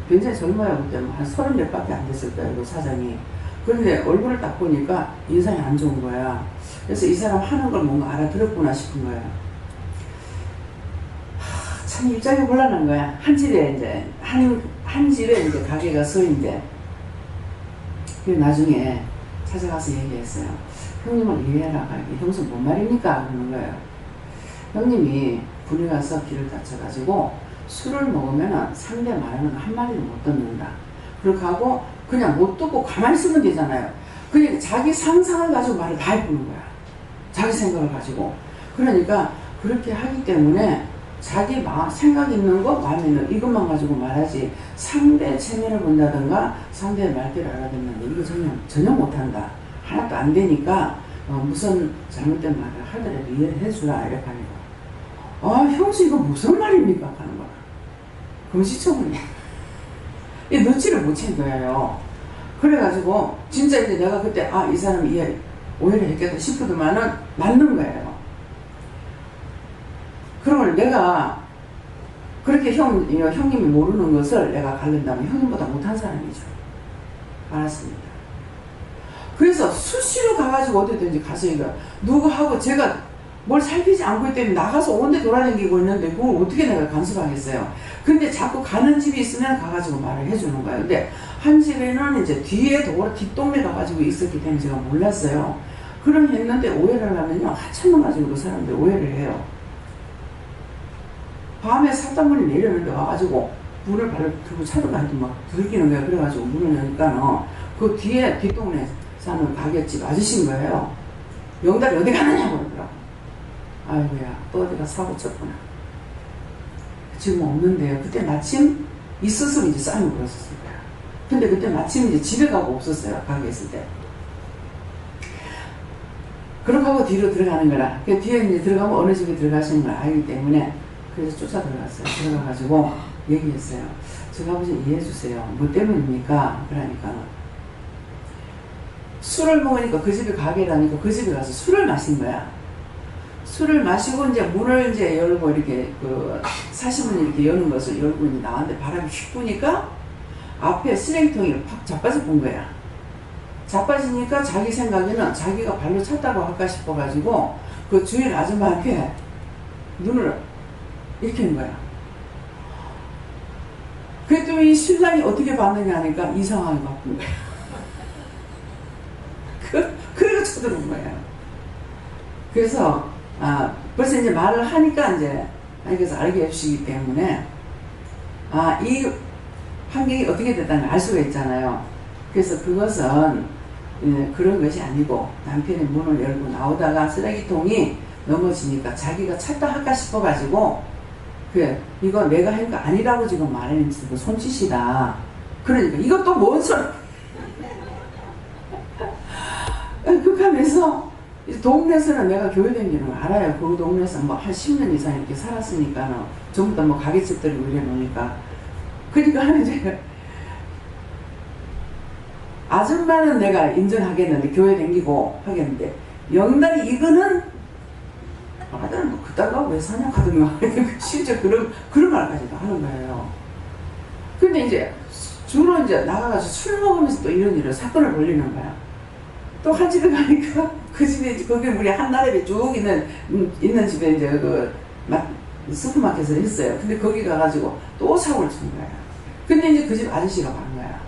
굉장히 젊어요. 그때 한 30몇 밖에 안 됐을 거예요. 그 사장이. 그런데 얼굴을 딱 보니까 인상이 안 좋은 거야. 그래서 이 사람 하는 걸 뭔가 알아들었구나 싶은 거예요. 참 입장이 곤란한 거야. 한 집에 이제 한 집에 이제 가게가 서인데 나중에 찾아가서 얘기했어요. 형님을 이해해라. 형수 뭔 말입니까? 그러는 거예요. 형님이 군에 가서 길을 다쳐가지고 술을 먹으면 상대 말하는 거 한마디도 못 듣는다. 그렇게 하고 그냥 못 듣고 가만히 있으면 되잖아요. 그러니까 자기 상상을 가지고 말을 다 해보는 거야. 자기 생각을 가지고. 그러니까 그렇게 하기 때문에 자기 생각 있는 거, 마음에 있는 이것만 가지고 말하지 상대 체면을 본다든가 상대의 말귀를 알아듣는데 이거 전혀 못한다. 하나도 안 되니까 무슨 잘못된 말을 하더라도 이해를 해주라 이렇게 하는 거야. 형수 이거 무슨 말입니까? 하는 거야. 금시초문이야. 이 눈치를 못 챈 거예요. 그래가지고 진짜 이제 내가 그때 이 사람이 오해를 했겠다 싶더만은 맞는 거예요. 그러면 내가 그렇게 형님이 모르는 것을 내가 가른다면 형님보다 못한 사람이죠. 알았습니다. 그래서 수시로 가가지고 어디든지 가서 이거 누구하고 제가 뭘 살피지 않고 있기 때문에 나가서 온데 돌아다니고 있는데 그걸 어떻게 내가 간섭하겠어요. 근데 자꾸 가는 집이 있으면 가가지고 말을 해주는 거예요. 근데 한 집에는 이제 뒤에 뒷동네 가가지고 있었기 때문에 제가 몰랐어요. 그럼 했는데 오해를 하면요 한참만 가지고 그 사람들 오해를 해요. 밤에 삿단문이 내렸는데 와가지고 문을 발로 들고 차로 가니까 막 들키는 거야. 그래가지고 문을 여니까 그 뒤에 뒷동네 사는 가게집 아저씨인 거예요. 영달이 어디 가느냐고 그러더라고. 아이고야 또 어디가 사고 쳤구나. 지금 없는데요. 그때 마침 있었으면 이제 싸움을 걸었었을 거야. 근데 그때 마침 이제 집에 가고 없었어요. 가게 있을 때. 그렇게 하고 뒤로 들어가는 거라. 그 뒤에 이제 들어가면 어느 집에 들어가시는 걸 알기 때문에 그래서 쫓아 들어갔어요. 들어가가지고 얘기했어요. 저 아버지 이해해주세요. 뭐 때문입니까? 그러니까 술을 먹으니까 그 집에 가게라니까 그 집에 가서 술을 마신 거야. 술을 마시고 이제 문을 이제 열고 이렇게 그 사시문을 이렇게 여는 것을 열고 이제 나왔는데 바람이 휙 부니까 앞에 쓰레기통이 팍 자빠져 본 거야. 자빠지니까 자기 생각에는 자기가 발로 찼다고 할까 싶어가지고 그 주인 아줌마한테 눈을 이렇게 한 거야. 그랬더니 이 신랑이 어떻게 봤느냐 하니까 이상하게 바쁜 거야. 그래서 쳐들어온 거야. 그래서 벌써 이제 말을 하니까 이제 그래서 알게 해주시기 때문에 이 환경이 어떻게 됐다는 걸 알 수가 있잖아요. 그래서 그것은 그런 것이 아니고 남편이 문을 열고 나오다가 쓰레기통이 넘어지니까 자기가 찾다 할까 싶어가지고 그래 이거 내가 한 거 아니라고 지금 말하는 손짓이다. 그러니까 이것도 뭔 소리. 그렇게 하면서 동네에서는 내가 교회 다니는 걸 알아요. 그 동네에서 뭐 한 10년 이상 이렇게 살았으니까 전부 다 뭐 가게집 들이고 이래 놓으니까 그러니까 이제 아줌마는 내가 인정하겠는데 교회 다니고 하겠는데 영단이 이거는 아들은 뭐 그따가 왜 사냐 하더만 실제 그런 말까지도 하는 거예요. 근데 이제 주로 이제 나가가지고 술 먹으면서 또 이런 사건을 벌리는 거야. 또 한 집에 가니까 그 집에 이제 거기 우리 한 나라에 쭉 있는 집에 이제 그 슈퍼마켓을 했어요. 근데 거기 가가지고 또 사고를 친 거야. 근데 이제 그 집 아저씨가 간 거야.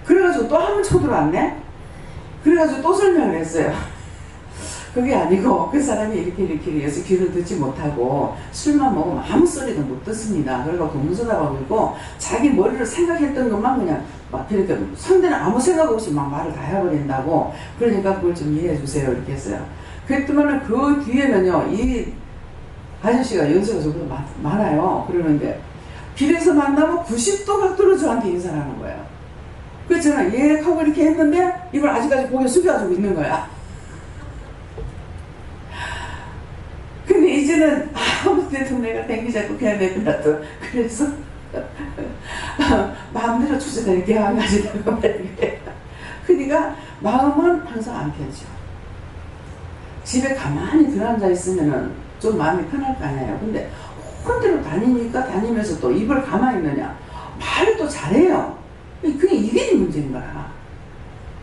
그래가지고 또 한 번 쳐들어왔네? 그래가지고 또 설명을 했어요. 그게 아니고 그 사람이 이렇게 해서 귀를 듣지 못하고 술만 먹으면 아무 소리도 못 듣습니다. 그러고 동무서답하고 있고 자기 머리를 생각했던 것만 그냥 막 그러니까 상대는 아무 생각 없이 막 말을 다 해버린다고 그러니까 그걸 좀 이해해 주세요 이렇게 했어요. 그랬더니 그 뒤에는요 이 아저씨가 연세가 조금 많아요. 그러는데 길에서 만나면 90도 각도로 저한테 인사를 하는 거예요. 그래서 저는 예 하고 이렇게 했는데 이걸 아직까지 고개 숙여가지고 있는 거야. 근데 이제는 아무데도 내가 댕기 잡고 해야 되구나 또 그래서 마음대로 추진하게 하가지고 말이에요. 그러니까 마음은 항상 안 편죠. 집에 가만히 들어앉아 있으면은 좀 마음이 편할 거 아니에요. 근데 혼대로 다니면서 또 입을 가만히 있느냐 말을 또 잘해요. 그게 이게 문제인 거야.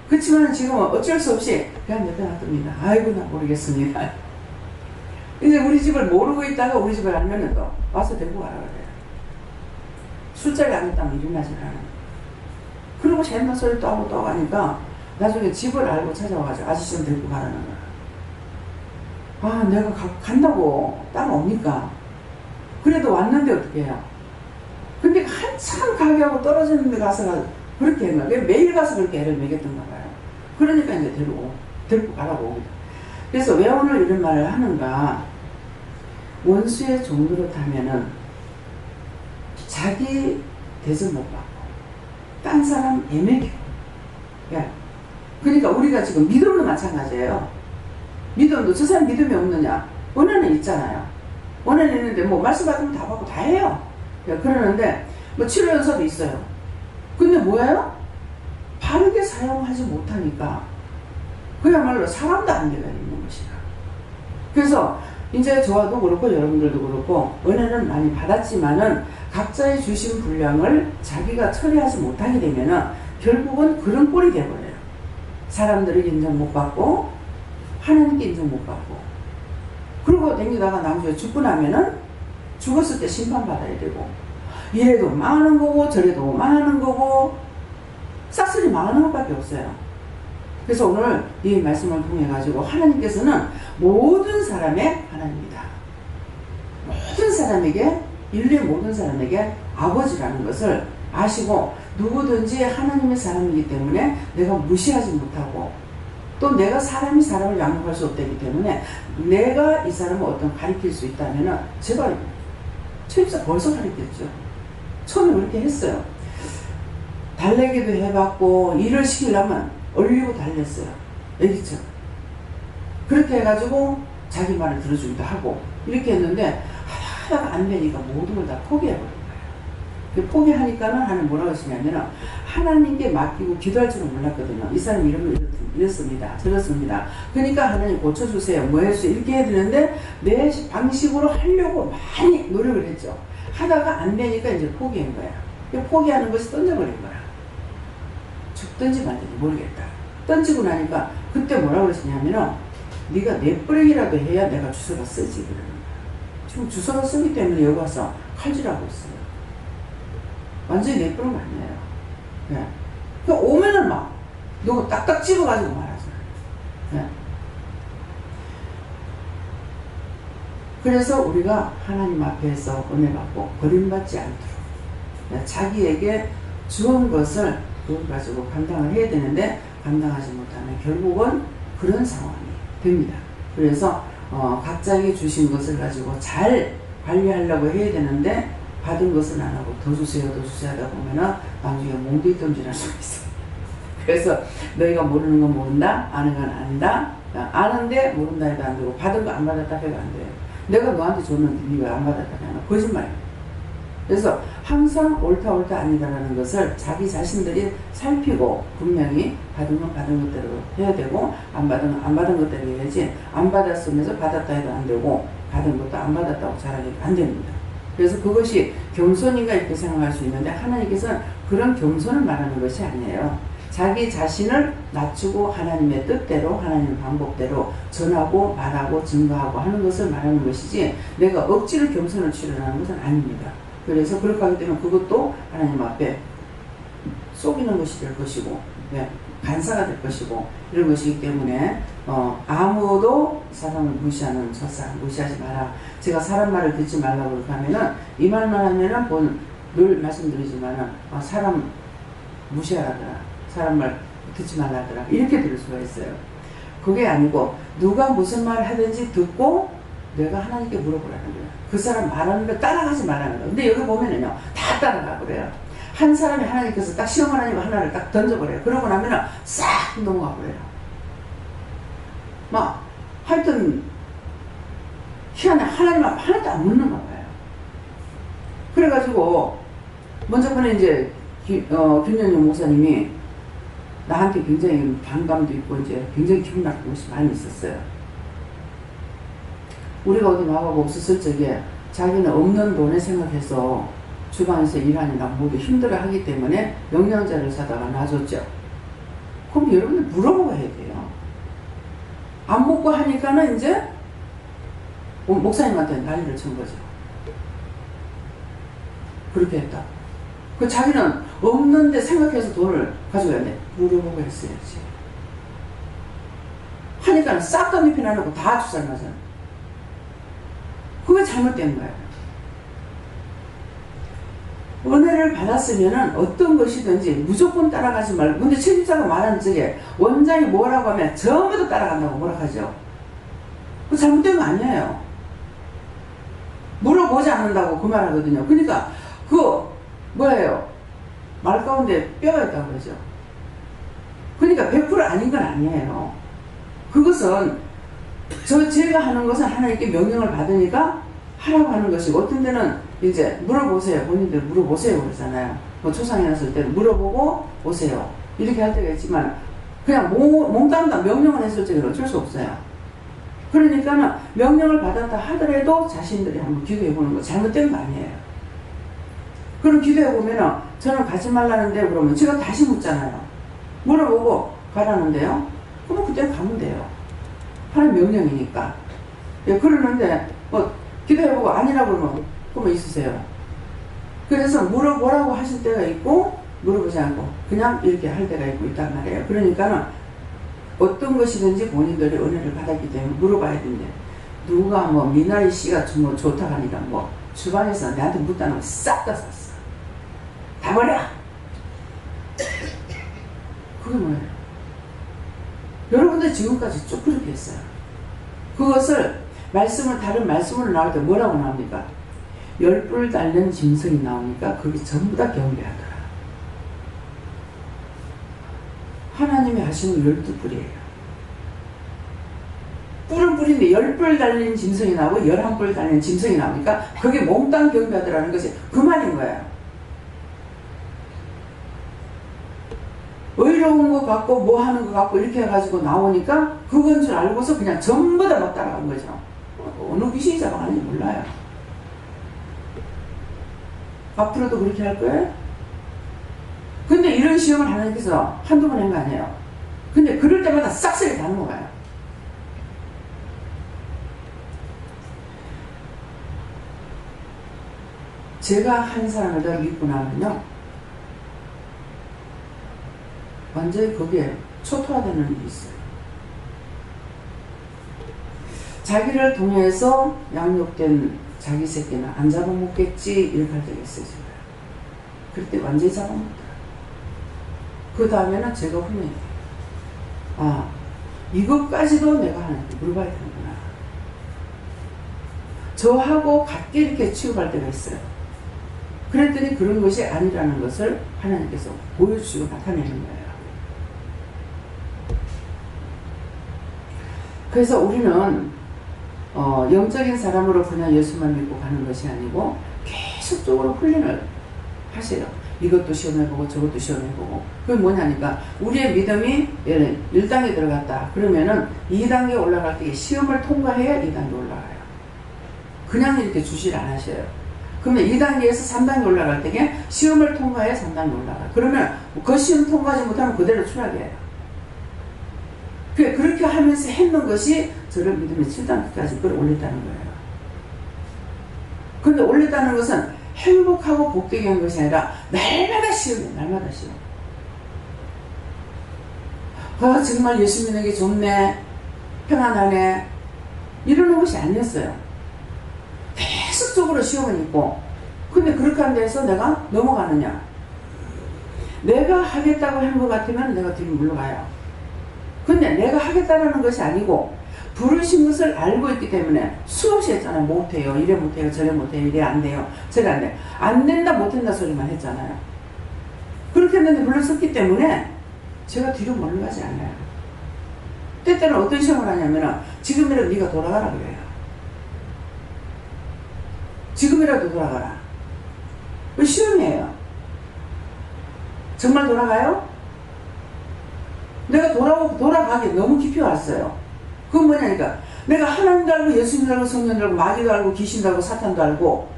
그렇지만 지금은 어쩔 수 없이 그냥 옆에 놔둡니다. 아이고 나 모르겠습니다. 이제 우리 집을 모르고 있다가 우리 집을 알면은 또 와서 데리고 가라 그래요. 술자리 안 했다면 일어나지 않아요. 그리고 쟤만 소리 또 하고 또 가니까 나중에 집을 알고 찾아와가지고 아저씨 좀 데리고 가라는 거야. 내가 간다고 따라옵니까? 그래도 왔는데 어떻게 해요? 근데 한참 가게하고 떨어지는 데 가서 그렇게 했나? 매일 가서 그렇게 애를 먹였던가 봐요. 그러니까 이제 데리고 가라고 옵니다. 그래서 왜 오늘 이런 말을 하는가? 원수의 종로를 타면은 자기 대접 못 받고 딴 사람 애매기고 그러니까 우리가 지금 믿음도 마찬가지예요. 믿음도 저 사람 믿음이 없느냐? 원한은 있잖아요. 원한은 있는데 뭐 말씀 받으면 다 받고 다 해요. 그러는데 뭐 치료 연서도 있어요. 근데 뭐예요? 바르게 사용하지 못하니까 그야말로 사람도 안되가 있는 것이다. 그래서 이제 저와도 그렇고 여러분들도 그렇고 은혜는 많이 받았지만은 각자의 주신 분량을 자기가 처리하지 못하게 되면은 결국은 그런 꼴이 돼버려요. 사람들에게 인정 못 받고 하나님께 인정 못 받고 그러고 댕기다가 나중에 죽고 나면은 죽었을 때 심판받아야 되고 이래도 망하는 거고 저래도 망하는 거고 싹쓸이 망하는 것밖에 없어요. 그래서 오늘 이 말씀을 통해 가지고 하나님께서는 모든 사람의 하나님이다. 모든 사람에게 인류의 모든 사람에게 아버지라는 것을 아시고 누구든지 하나님의 사람이기 때문에 내가 무시하지 못하고 또 내가 사람이 사람을 양육할 수 없기 때문에 내가 이 사람을 어떤 가리킬 수 있다면 제발 초입사 벌써 가리켰죠. 처음에 그렇게 했어요. 달래기도 해봤고 일을 시키려면 얼리고 달랬어요. 애기죠. 그렇게 해가지고 자기 말을 들어주기도 하고 이렇게 했는데 하다가 안 되니까 모든 걸 다 포기해버린 거예요. 포기하니까는 하나님 뭐라고 하시냐면 하나님께 맡기고 기도할 줄은 몰랐거든요. 이 사람이 이러면 이렇습니다. 저렇습니다. 그러니까 하나님 고쳐주세요. 뭐 해주세요. 이렇게 해야 되는데 내 방식으로 하려고 많이 노력을 했죠. 하다가 안 되니까 이제 포기한 거야. 포기하는 것이 던져버린 거야. 죽든지 말든지 모르겠다. 던지고 나니까 그때 뭐라고 그러시냐면은 네가 넷버리기라도 해야 내가 주소가 쓰지 그러는 거야. 지금 주소가 쓰기 때문에 여기 와서 칼질하고 있어요. 완전히 넷버린 거 아니에요. 네. 그러니까 오면은 막 누구 딱딱 집어가지고 말하죠. 네. 그래서 우리가 하나님 앞에서 은혜 받고 버림받지 않도록 네. 자기에게 주은 것을 그걸 가지고 감당을 해야 되는데 감당하지 못하면 결국은 그런 상황이 됩니다. 그래서 각자에게 주신 것을 가지고 잘 관리하려고 해야 되는데 받은 것은 안 하고 더 주세요 하다 보면은 나중에 몽둥이던지할 수가 있어요. 그래서 너희가 모르는 건 모른다, 아는 건 안다. 아는데 모른다 해도 안 되고 받은 거 안 받았다 해도 안 돼요. 내가 너한테 줬는데 네가 안 받았다 하면 거짓말이에요. 그래서 항상 옳다 아니다라는 것을 자기 자신들이 살피고 분명히 받은 건 받은 것대로 해야 되고 안 받은 건 안 받은 것대로 해야지 안 받았으면서 받았다 해도 안 되고 받은 것도 안 받았다고 잘하기는 안 됩니다. 그래서 그것이 겸손인가 이렇게 생각할 수 있는데 하나님께서는 그런 겸손을 말하는 것이 아니에요. 자기 자신을 낮추고 하나님의 뜻대로 하나님의 방법대로 전하고 말하고 증거하고 하는 것을 말하는 것이지 내가 억지로 겸손을 치르라는 것은 아닙니다. 그래서 그렇게 하기 때문에 그것도 하나님 앞에 속이는 것이 될 것이고 네, 간사가 될 것이고 이런 것이기 때문에 아무도 사람을 무시하는 저 사람 무시하지 마라. 제가 사람 말을 듣지 말라고 그렇게 하면은 이 말만 하면은 늘 말씀드리지만은 사람 무시하라더라. 사람 말 듣지 말라더라. 이렇게 들을 수가 있어요. 그게 아니고 누가 무슨 말을 하든지 듣고 내가 하나님께 물어보라는 거예요. 그 사람 말하는 걸 따라가지 말라는 거예요. 근데 여기 보면은요 다 따라가 버려요. 한 사람이 하나님께서 딱 시험을 하니까 하나를 딱 던져버려요. 그러고 나면은 싹 넘어가 버려요. 막 하여튼 희한해. 하나님 앞 하나도 안 묻는 거예요. 그래가지고 먼저 번에 이제 김영영 목사님이 나한테 굉장히 반감도 있고 이제 굉장히 기분 나쁜 것이 많이 있었어요. 우리가 어디 나가고 없었을 적에 자기는 없는 돈에 생각해서 주방에서 일하느라 모두 힘들어 하기 때문에 영양제를 사다가 놔줬죠. 그럼 여러분들 물어보고 해야 돼요. 안 먹고 하니까는 이제 목사님한테 난리를 친 거죠. 그렇게 했다. 그 자기는 없는데 생각해서 돈을 가져가야 돼. 물어보고 했어야지. 하니까는 싹 다 눕혀놔놓고 다 주사를 맞아요. 그게 잘못된 거예요. 은혜를 받았으면은 어떤 것이든지 무조건 따라가지 말고. 근데 책임자가 말하는 적에 원장이 뭐라고 하면 전부 다 따라간다고 뭐라 하죠. 그 잘못된 거 아니에요. 물어보지 않는다고 그 말 하거든요. 그러니까 뭐예요? 말 가운데 뼈가 있다고 그러죠. 그러니까 100% 아닌 건 아니에요. 그것은 제가 하는 것은 하나님께 명령을 받으니까 하라고 하는 것이고 어떤 데는 이제 물어보세요. 본인들 물어보세요 그러잖아요. 뭐 초상에 났을 때는 물어보고 오세요. 이렇게 할 때가 있지만 그냥 몽땅 명령을 했을 때는 어쩔 수 없어요. 그러니까는 명령을 받았다 하더라도 자신들이 한번 기도해 보는 거 잘못된 거 아니에요. 그럼 기도해 보면은 저는 가지 말라는데 그러면 제가 다시 묻잖아요. 물어보고 가라는데요. 그럼 그때 가면 돼요. 하나님 명령이니까. 예, 그러는데 기도해보고 아니라고 그러면 있으세요. 그래서 물어보라고 하실 때가 있고 물어보지 않고 그냥 이렇게 할 때가 있단 말이에요. 그러니까는 어떤 것이든지 본인들이 은혜를 받았기 때문에 물어봐야 된대. 누가 미나리 씨가 뭐 좋다고 하니까 주방에서 내한테 묻다는 거 싹 다 샀어. 다 버려. 그게 뭐예요? 여러분들 지금까지 쭉 그렇게 했어요. 그것을 다른 말씀으로 나올 때 뭐라고 나옵니까? 10뿔 달린 짐승이 나오니까 그게 전부 다 경배하더라. 하나님이 하시는 12뿔이에요. 뿔은 뿔인데 10뿔 달린 짐승이 나오고 11뿔 달린 짐승이 나오니까 그게 몽땅 경배하더라는 것이 그 말인 거예요. 의로운 것 같고 뭐 하는 것 같고 이렇게 해가지고 나오니까 그건 줄 알고서 그냥 전부 다 막 따라간 거죠. 어느 귀신이 잡아가는지 몰라요. 앞으로도 그렇게 할 거예요? 근데 이런 시험을 하나님께서 한두 번 한 거 아니에요. 근데 그럴 때마다 싹쓸이 다 넘어가요. 제가 한 사람을 더 믿고 나면요, 완전히 거기에 초토화되는 일이 있어요. 자기를 통해서 양육된 자기 새끼는 안 잡아먹겠지 이렇게 할 때가 있어요. 제가. 그럴 때 완전히 잡아먹더라고요. 그 다음에는 제가 분명히 아, 이것까지도 내가 하나님께 물어봐야 되는구나. 저하고 같게 이렇게 취급할 때가 있어요. 그랬더니 그런 것이 아니라는 것을 하나님께서 보여주시고 나타내는 거예요. 그래서 우리는 영적인 사람으로 그냥 예수만 믿고 가는 것이 아니고 계속적으로 훈련을 하세요. 이것도 시험해보고 저것도 시험해보고. 그게 뭐냐니까 우리의 믿음이 1단계 들어갔다. 그러면은 2단계 올라갈 때 시험을 통과해야 2단계 올라가요. 그냥 이렇게 주시를 안 하셔요. 그러면 2단계에서 3단계 올라갈 때 시험을 통과해야 3단계 올라가요. 그러면 그 시험 통과하지 못하면 그대로 추락해요. 그렇게 하면서 했는 것이 저를 믿음의 7단계까지 끌어올렸다는 거예요. 근데 올렸다는 것은 행복하고 복되게 한 것이 아니라 날마다 시험이에요. 날마다 시험. 아, 정말 예수 믿는 게 좋네. 평안하네. 이러는 것이 아니었어요. 계속적으로 시험은 있고, 근데 그렇게 한 데서 내가 넘어가느냐. 내가 하겠다고 한 것 같으면 내가 뒤로 물러가요. 근데 내가 하겠다라는 것이 아니고 부르신 것을 알고 있기 때문에 수없이 했잖아요. 못해요. 이래 못해요. 저래 못해요. 이래 안 돼요. 저래 안 돼요. 안 된다 못한다 소리만 했잖아요. 그렇게 했는데 불렀었기 때문에 제가 뒤로 물러가지 않아요. 때때는 어떤 시험을 하냐면 지금이라도 네가 돌아가라 그래요. 지금이라도 돌아가라. 그 시험이에요. 정말 돌아가요? 내가 돌아가기 너무 깊이 왔어요. 그건 뭐냐니까 내가 하나님도 알고 예수님도 알고 성령도 알고 마귀도 알고 귀신도 알고 사탄도 알고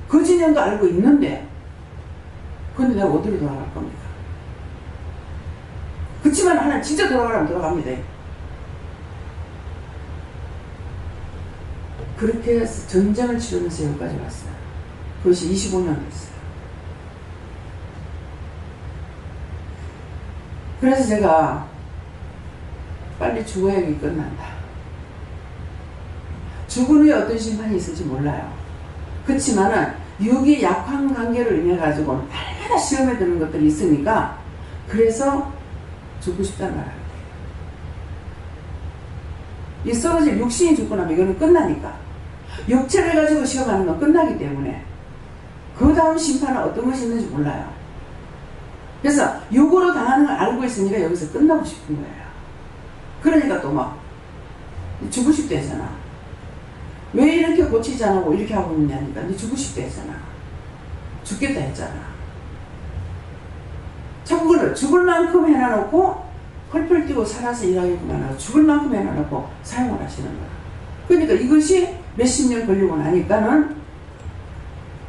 그 진영도 알고 있는데 근데 내가 어디로 돌아갈 겁니까? 그렇지만 하나님 진짜 돌아가라면 돌아갑니다. 그렇게 해서 전쟁을 치르면서 여기까지 왔어요. 그것이 25년 됐어요. 그래서 제가 빨리 죽어야 여기 끝난다. 죽은 후에 어떤 심판이 있을지 몰라요. 그렇지만은 육이 약한 관계를 인해 가지고 날마다 시험에 드는 것들이 있으니까 그래서 죽고 싶다는 말을 해요. 이 썩어질 육신이 죽고 나면 이거는 끝나니까 육체를 가지고 시험하는 건 끝나기 때문에 그 다음 심판은 어떤 것이 있는지 몰라요. 그래서 육으로 당하는 걸 알고 있으니까 여기서 끝나고 싶은 거예요. 그러니까 또 막 죽고 싶다 했잖아. 왜 이렇게 고치지 않고 이렇게 하고 있냐니까 너 죽고 싶다 했잖아. 죽겠다 했잖아. 자꾸 그걸 죽을 만큼 해놔놓고 펄펄 뛰고 살아서 일하겠구만 하고 죽을 만큼 해놔놓고 사용을 하시는 거야. 그러니까 이것이 몇십 년 걸리고 나니까는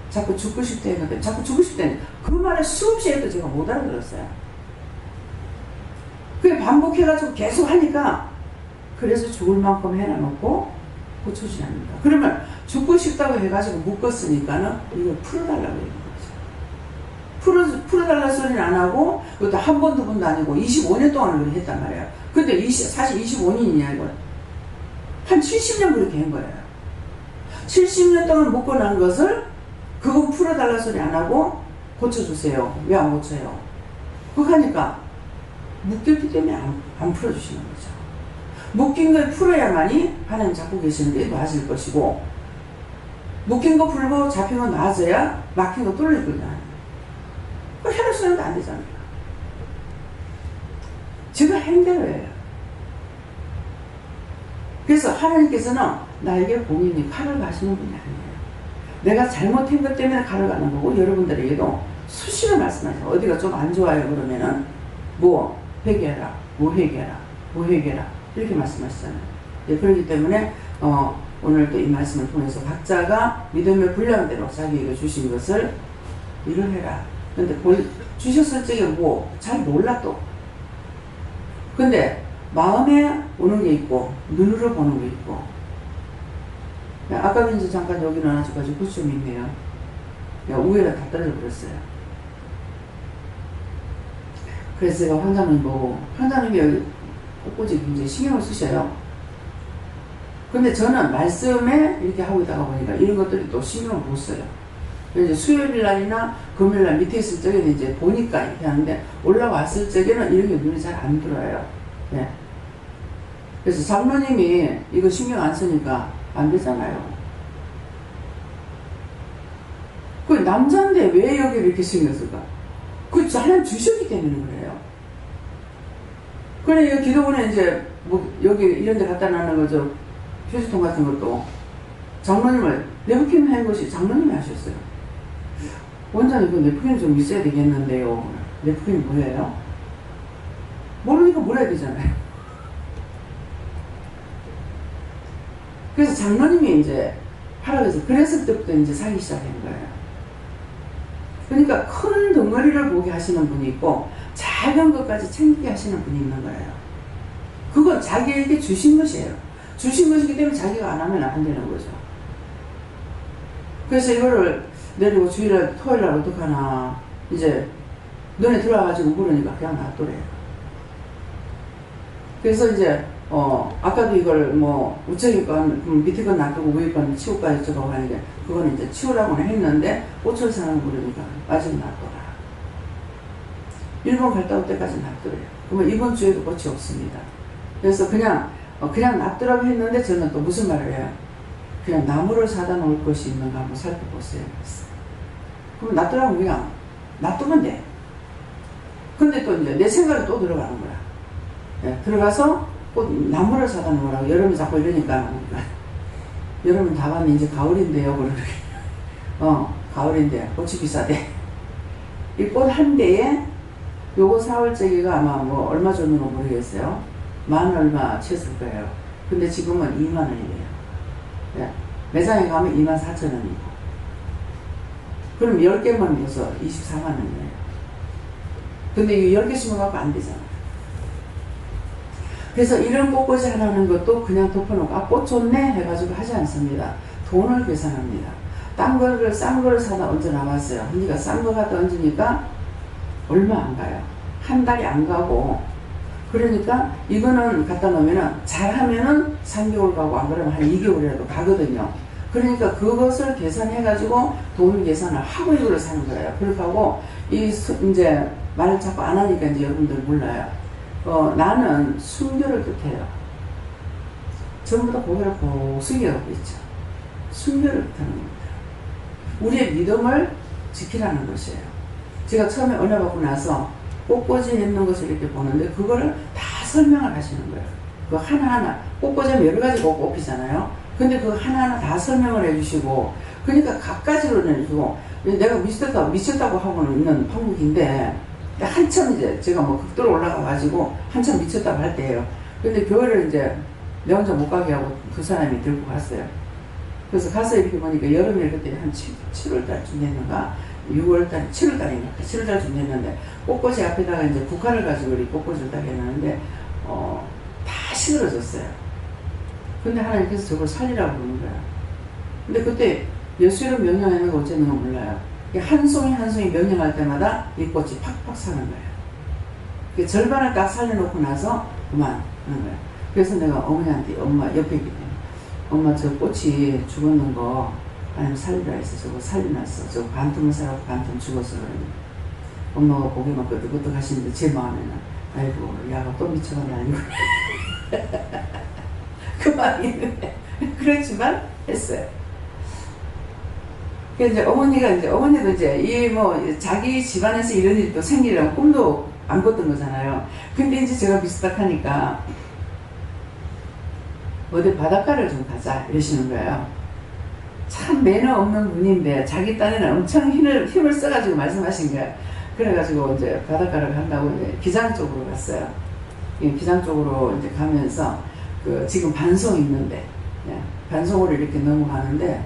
자꾸 죽고 싶다 했는데 자꾸 죽고 싶다 했는데 그 말을 수없이 해도 제가 못 알아들었어요. 그게 반복해가지고 계속 하니까 그래서 죽을 만큼 해놔놓고 고쳐주지 않는다. 그러면 죽고 싶다고 해가지고 묶었으니까는 이걸 풀어달라고 얘기하는 거죠. 풀어달라 소리는 안 하고 그것도 한 번, 두 번도 아니고 25년 동안 그렇게 했단 말이에요. 근데 사실 25년이냐 이건 한 70년 그렇게 한 거예요. 70년 동안 묶어놓은 것을 그거 풀어달라 소리 안 하고 고쳐주세요. 왜 안 고쳐요? 그거 하니까 묶였기 때문에 안 풀어주시는 거죠. 묶인 걸 풀어야만이 하나님 잡고 계시는데 나아질 것이고 묶인 거 풀고 잡힌 거 나아져야 막힌 거 뚫릴 거잖아요. 그 혈을 쓰는 거 안 되잖아요. 제가 행대로예요. 그래서 하나님께서는 나에게 공인이 칼을 가시는 분이 아니에요. 내가 잘못한 것 때문에 칼을 가는 거고 여러분들에게도 수시로 말씀하세요. 어디가 좀 안 좋아요 그러면은 뭐 회개라, 무회개라, 무회개라 이렇게 말씀하시잖아요. 예, 그렇기 때문에 오늘 또 이 말씀을 통해서 각자가 믿음의 분량대로 자기에게 주신 것을 일을 해라. 근데 주셨을 적에 뭐 잘 몰라 또. 근데 마음에 오는 게 있고 눈으로 보는 게 있고. 아까도 이제 잠깐 여기 나눠줘가지고 그것 좀 있네요. 우에다 다 떨어져 버렸어요. 그래서 제가 황장님 보고, 황장님이 여기 꽃꽂이 굉장히 신경을 쓰셔요. 근데 저는 말씀에 이렇게 하고 있다가 보니까 이런 것들이 또 신경을 못 써요. 이제 수요일 날이나 금요일 날 밑에 있을 적에는 이제 보니까 이렇게 하는데, 올라왔을 적에는 이런 게 눈에 잘 안 들어와요. 네. 그래서 장로님이 이거 신경 안 쓰니까 안 되잖아요. 그 남자인데 왜 여기를 이렇게 신경 쓸까? 그 하나님 주셨기 때문에 그래요. 그래, 기도원에 이제 뭐 여기 이런 데 갖다 놔는 거죠. 휴지통 같은 것도 장로님을 네프킨 한 것이 장로님이 하셨어요. 원장님 그 네프킨 좀 있어야 되겠는데요. 네프킨이 뭐예요? 모르니까 물어야 되잖아요. 그래서 장로님이 이제 하라고 해서 그랬을 때부터 이제 사기 시작한 거예요. 그러니까 큰 덩어리를 보게 하시는 분이 있고 작은 것까지 챙기게 하시는 분이 있는 거예요. 그건 자기에게 주신 것이에요. 주신 것이기 때문에 자기가 안 하면 안 되는 거죠. 그래서 이거를 내리고 주일날 토요일날 어떡하나 이제 눈에 들어와가지고 물으니까 그냥 놔두래요. 그래서 이제 아까도 이걸 뭐 우측에 건 밑에 건 놔두고 위에 건 치울까 여쭤보고 하는데 그거는 이제 치우라고는 했는데 5천 상을 물으니까 아직 놔둬라. 일본 갔다 올 때까지 놔두래요. 그러면 이번 주에도 꽃이 없습니다. 그래서 그냥 놔두라고 했는데 저는 또 무슨 말을 해요? 그냥 나무를 사다 놓을 것이 있는가 한번 살펴보세요. 그럼 놔두라고 그냥 놔두면 돼. 근데 또 이제 내 생각이 또 들어가는 거야. 네, 들어가서 꼭 나무를 사다 놓으라고. 여름에 자꾸 이러니까 여름은 다 봤네. 이제 가을인데요. 그러게. 가을인데 꽃이 비싸대. 이 꽃 한 대에 요거 4월째기가 아마 뭐 얼마 줬는지 모르겠어요. 만 얼마 쳤을 거예요. 근데 지금은 2만 원이래요. 네. 매장에 가면 2만 4천 원이고. 그럼 10개만 줘서 24만 원이에요. 근데 이 10개 심어갖고 안 되잖아. 그래서 이런 꽃꽂이 하라는 것도 그냥 덮어놓고 꽃 좋네 해가지고 하지 않습니다. 돈을 계산합니다. 싼 거를 사다 얹어 나왔어요. 그러니까 싼 거 갖다 얹으니까 얼마 안 가요. 한 달이 안 가고. 그러니까 이거는 갖다 놓으면은 잘하면은 3개월 가고 안 그러면 한 2개월이라도 가거든요. 그러니까 그것을 계산해가지고 돈 계산을 하고 이거를 사는 거예요. 그렇게 하고 이제 말을 자꾸 안 하니까 이제 여러분들 몰라요. 나는 순교를 뜻해요. 전부 다 고개를 꼭 숙여가고 있죠. 순교를 뜻하는 겁니다. 우리의 믿음을 지키라는 것이에요. 제가 처음에 은혜 받고 나서 꽃꽂이 했는 것을 이렇게 보는데 그거를 다 설명을 하시는 거예요. 그 하나하나 꽃꽂이면 여러 가지 꽃 피잖아요. 근데 그 하나하나 다 설명을 해주시고 그러니까 각가지로 내주고 내가 미쳤다고 하고는 있는 판국인데 한참 이제 제가 뭐 극도로 올라가가지고 한참 미쳤다고 할 때예요. 근데 교회를 이제 내 혼자 못 가게 하고 두 사람이 들고 갔어요. 그래서 가서 이렇게 보니까 여름에 그때 한 7월달쯤 됐는가 6월달, 7월달인가 7월달쯤 됐는데 꽃꽂이 앞에다가 이제 국화를 가지고 우리 꽃꽂이를 딱 해놨는데 다 시들어졌어요. 근데 하나님께서 저걸 살리라고 그러는 거야. 근데 그때 예수를 명령하는 거 어쩌는 건 몰라요. 한 송이 한 송이 명령할 때마다 이 꽃이 팍팍 사는 거예요. 절반을 딱 살려놓고 나서 그만 하는 거예요. 그래서 내가 어머니한테 엄마 옆에 있기 때문에 엄마 저 꽃이 죽었는 거 하나님 살리라 해서 저거 살려놨어. 저거 반틈을 살았고 반틈 죽었어. 그러니 엄마가 보기만 끄덕끄덕 하시는데 제 마음에는 아이고 야가 또 미쳐가네 아니고 그 마음이 있는데 그렇지만 했어요. 그래서 이제 어머니도 이제 이 뭐 자기 집안에서 이런 일이 또 생기려면 꿈도 안 꿨던 거잖아요. 근데 이제 제가 비슷하니까 어디 바닷가를 좀 가자 이러시는 거예요. 참 매너 없는 분인데 자기 딴에는 엄청 힘을 써가지고 말씀하신 거예요. 그래가지고 이제 바닷가를 간다고 이제 기장 쪽으로 갔어요. 기장 쪽으로 이제 가면서 그 지금 반송 있는데 반송으로 이렇게 넘어가는데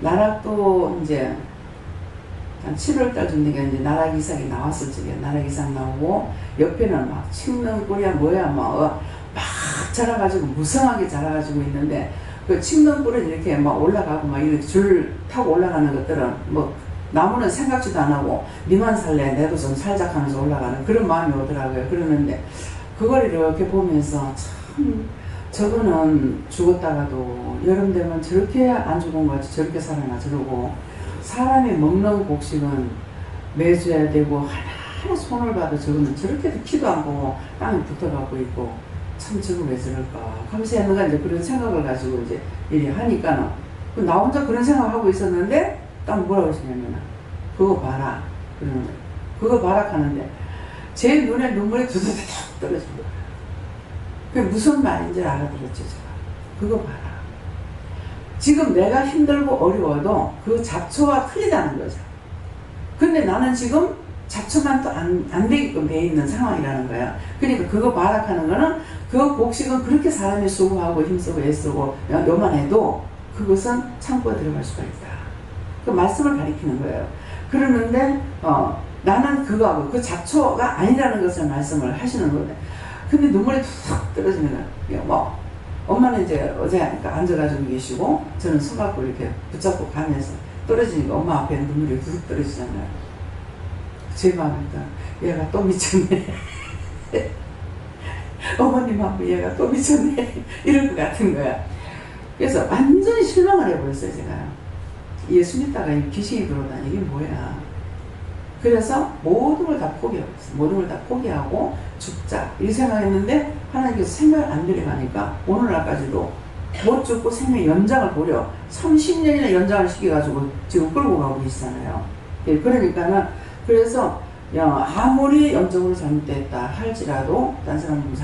나락도 이제 한 7월달쯤 되니까 이제 나락이삭이 나왔을 적에 나락이삭 나오고 옆에는 막 칡능꿀이야 뭐야 막 자라가지고 무성하게 자라가지고 있는데 그 칡능꿀은 이렇게 막 올라가고 막 이렇게 줄 타고 올라가는 것들은 뭐 나무는 생각지도 안 하고 니만 살래 내도 좀 살자 하면서 올라가는 그런 마음이 오더라고요. 그러는데 그걸 이렇게 보면서 참 저거는 죽었다가도 여름 되면 저렇게 안 죽은 것 같이 저렇게 살아나 저러고 사람이 먹는 곡식은 매줘야 되고 하나하나 손을 봐도 저거는 저렇게도 키도 안 보고 땅에 붙어가고 있고 참 저거 왜 저럴까 하면서 내가 이제 그런 생각을 가지고 이제 이리 하니까는 나 혼자 그런 생각을 하고 있었는데 딱 뭐라고 하시냐면 그거 봐라 그러는 거예요. 그거 봐라 하는데 제 눈에 눈물이 두두둑 떨어진 거예요. 그게 무슨 말인지 알아들었죠 제가. 그거 봐라. 지금 내가 힘들고 어려워도 그 잡초와 틀리다는 거죠. 근데 나는 지금 잡초만 또 안 되게끔 돼 있는 상황이라는 거야. 그러니까 그거 발악하는 거는 그 곡식은 그렇게 사람이 수고하고 힘쓰고 애쓰고 요만해도 그것은 창고에 들어갈 수가 있다. 그 말씀을 가리키는 거예요. 그러는데 나는 그거하고 그 잡초가 아니라는 것을 말씀을 하시는 거예요. 근데 눈물이 툭 떨어지는 거예요. 뭐 엄마는 이제 어제 하니까 앉아가지고 계시고 저는 서갖고 이렇게 붙잡고 가면서 떨어지니까 엄마 앞에 눈물이 툭 떨어지잖아요. 제 마음이니까 얘가 또 미쳤네. 어머님 앞에 얘가 또 미쳤네. 이럴 것 같은 거야. 그래서 완전히 실망을 해버렸어요 제가. 예수 믿다가 귀신이 들어오다니 이게 뭐야. 그래서 모든 걸 다 포기해버렸어요. 모든 걸 다 포기하고 죽자 이 생각했는데 하나님께서 생각을 안 들여가니까 오늘날까지도 못 죽고 생명 연장을 보려 30년이나 연장을 시켜가지고 지금 끌고 가고 계시잖아요. 예, 그러니까는 그래서 아무리 영적으로 잘못됐다 할지라도 딴 사람은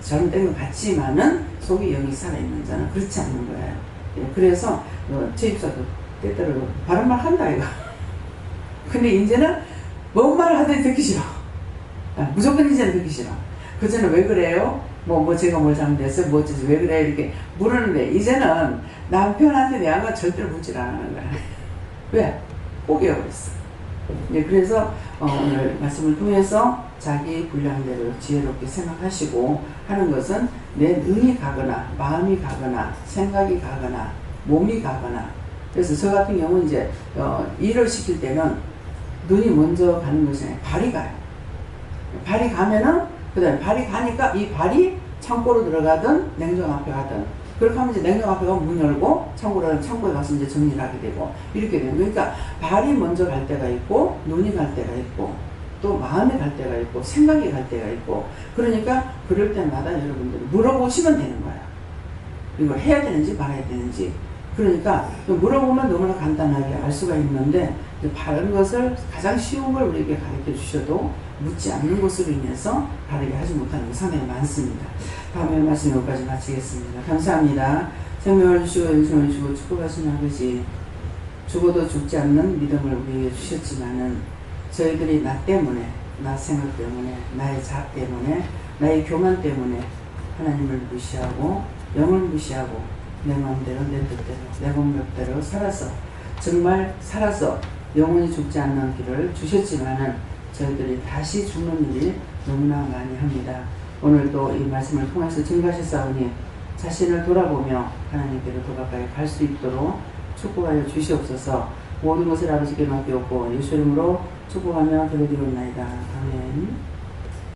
잘못된 것 같지만은 속에 영이 살아있는 자는 그렇지 않는 거예요. 예, 그래서 제 입사도 때때로 바른 말 한다 이거. 근데 이제는 뭔 말을 하더니 듣기 싫어. 무조건 이제는 듣기 싫어. 그전에 왜 그래요? 뭐 제가 뭘 잘못했어요? 왜 그래? 이렇게 물었는데 이제는 남편한테 대한 건 절대로 묻질 않는 거야. 왜? 포기해버렸어. 네, 그래서 오늘 말씀을 통해서 자기 분량대로 지혜롭게 생각하시고 하는 것은 내 눈이 가거나 마음이 가거나 생각이 가거나 몸이 가거나 그래서 저 같은 경우는 이제 일을 시킬 때는 눈이 먼저 가는 것이 아니라 발이 가요. 발이 가면은 그 다음에 발이 가니까 이 발이 창고로 들어가든 냉장 앞에 가든 그렇게 하면 이제 냉장 앞에 가면 문 열고 창고에 가서 이제 정리를 하게 되고 이렇게 되는 그러니까 발이 먼저 갈 때가 있고 눈이 갈 때가 있고 또 마음이 갈 때가 있고 생각이 갈 때가 있고 그러니까 그럴 때마다 여러분들이 물어보시면 되는 거야. 이걸 해야 되는지 말아야 되는지 그러니까 물어보면 너무나 간단하게 알 수가 있는데 바른 것을 가장 쉬운 걸 우리에게 가르쳐 주셔도 묻지 않는 것으로 인해서 바르게 하지 못하는 게 상당히 많습니다. 다음에 말씀 여기까지 마치겠습니다. 감사합니다. 생명을 주시고 영생을 주시고 축복하시는 아버지 죽어도 죽지 않는 믿음을 우리에게 주셨지만은 저희들이 나 때문에 나 생각 때문에 나의 자 때문에 나의 교만 때문에 하나님을 무시하고 영을 무시하고 내 마음대로 내 뜻대로 내 공격대로 살아서 정말 살아서 영원히 죽지 않는 길을 주셨지만은 저희들이 다시 죽는 일이 너무나 많이 합니다. 오늘도 이 말씀을 통해서 증거하셨사오니 자신을 돌아보며 하나님께로 더 가까이 갈 수 있도록 축복하여 주시옵소서. 모든 것을 아버지께 맡기옵고 예수 이름으로 축복하며 드리옵나이다. 아멘.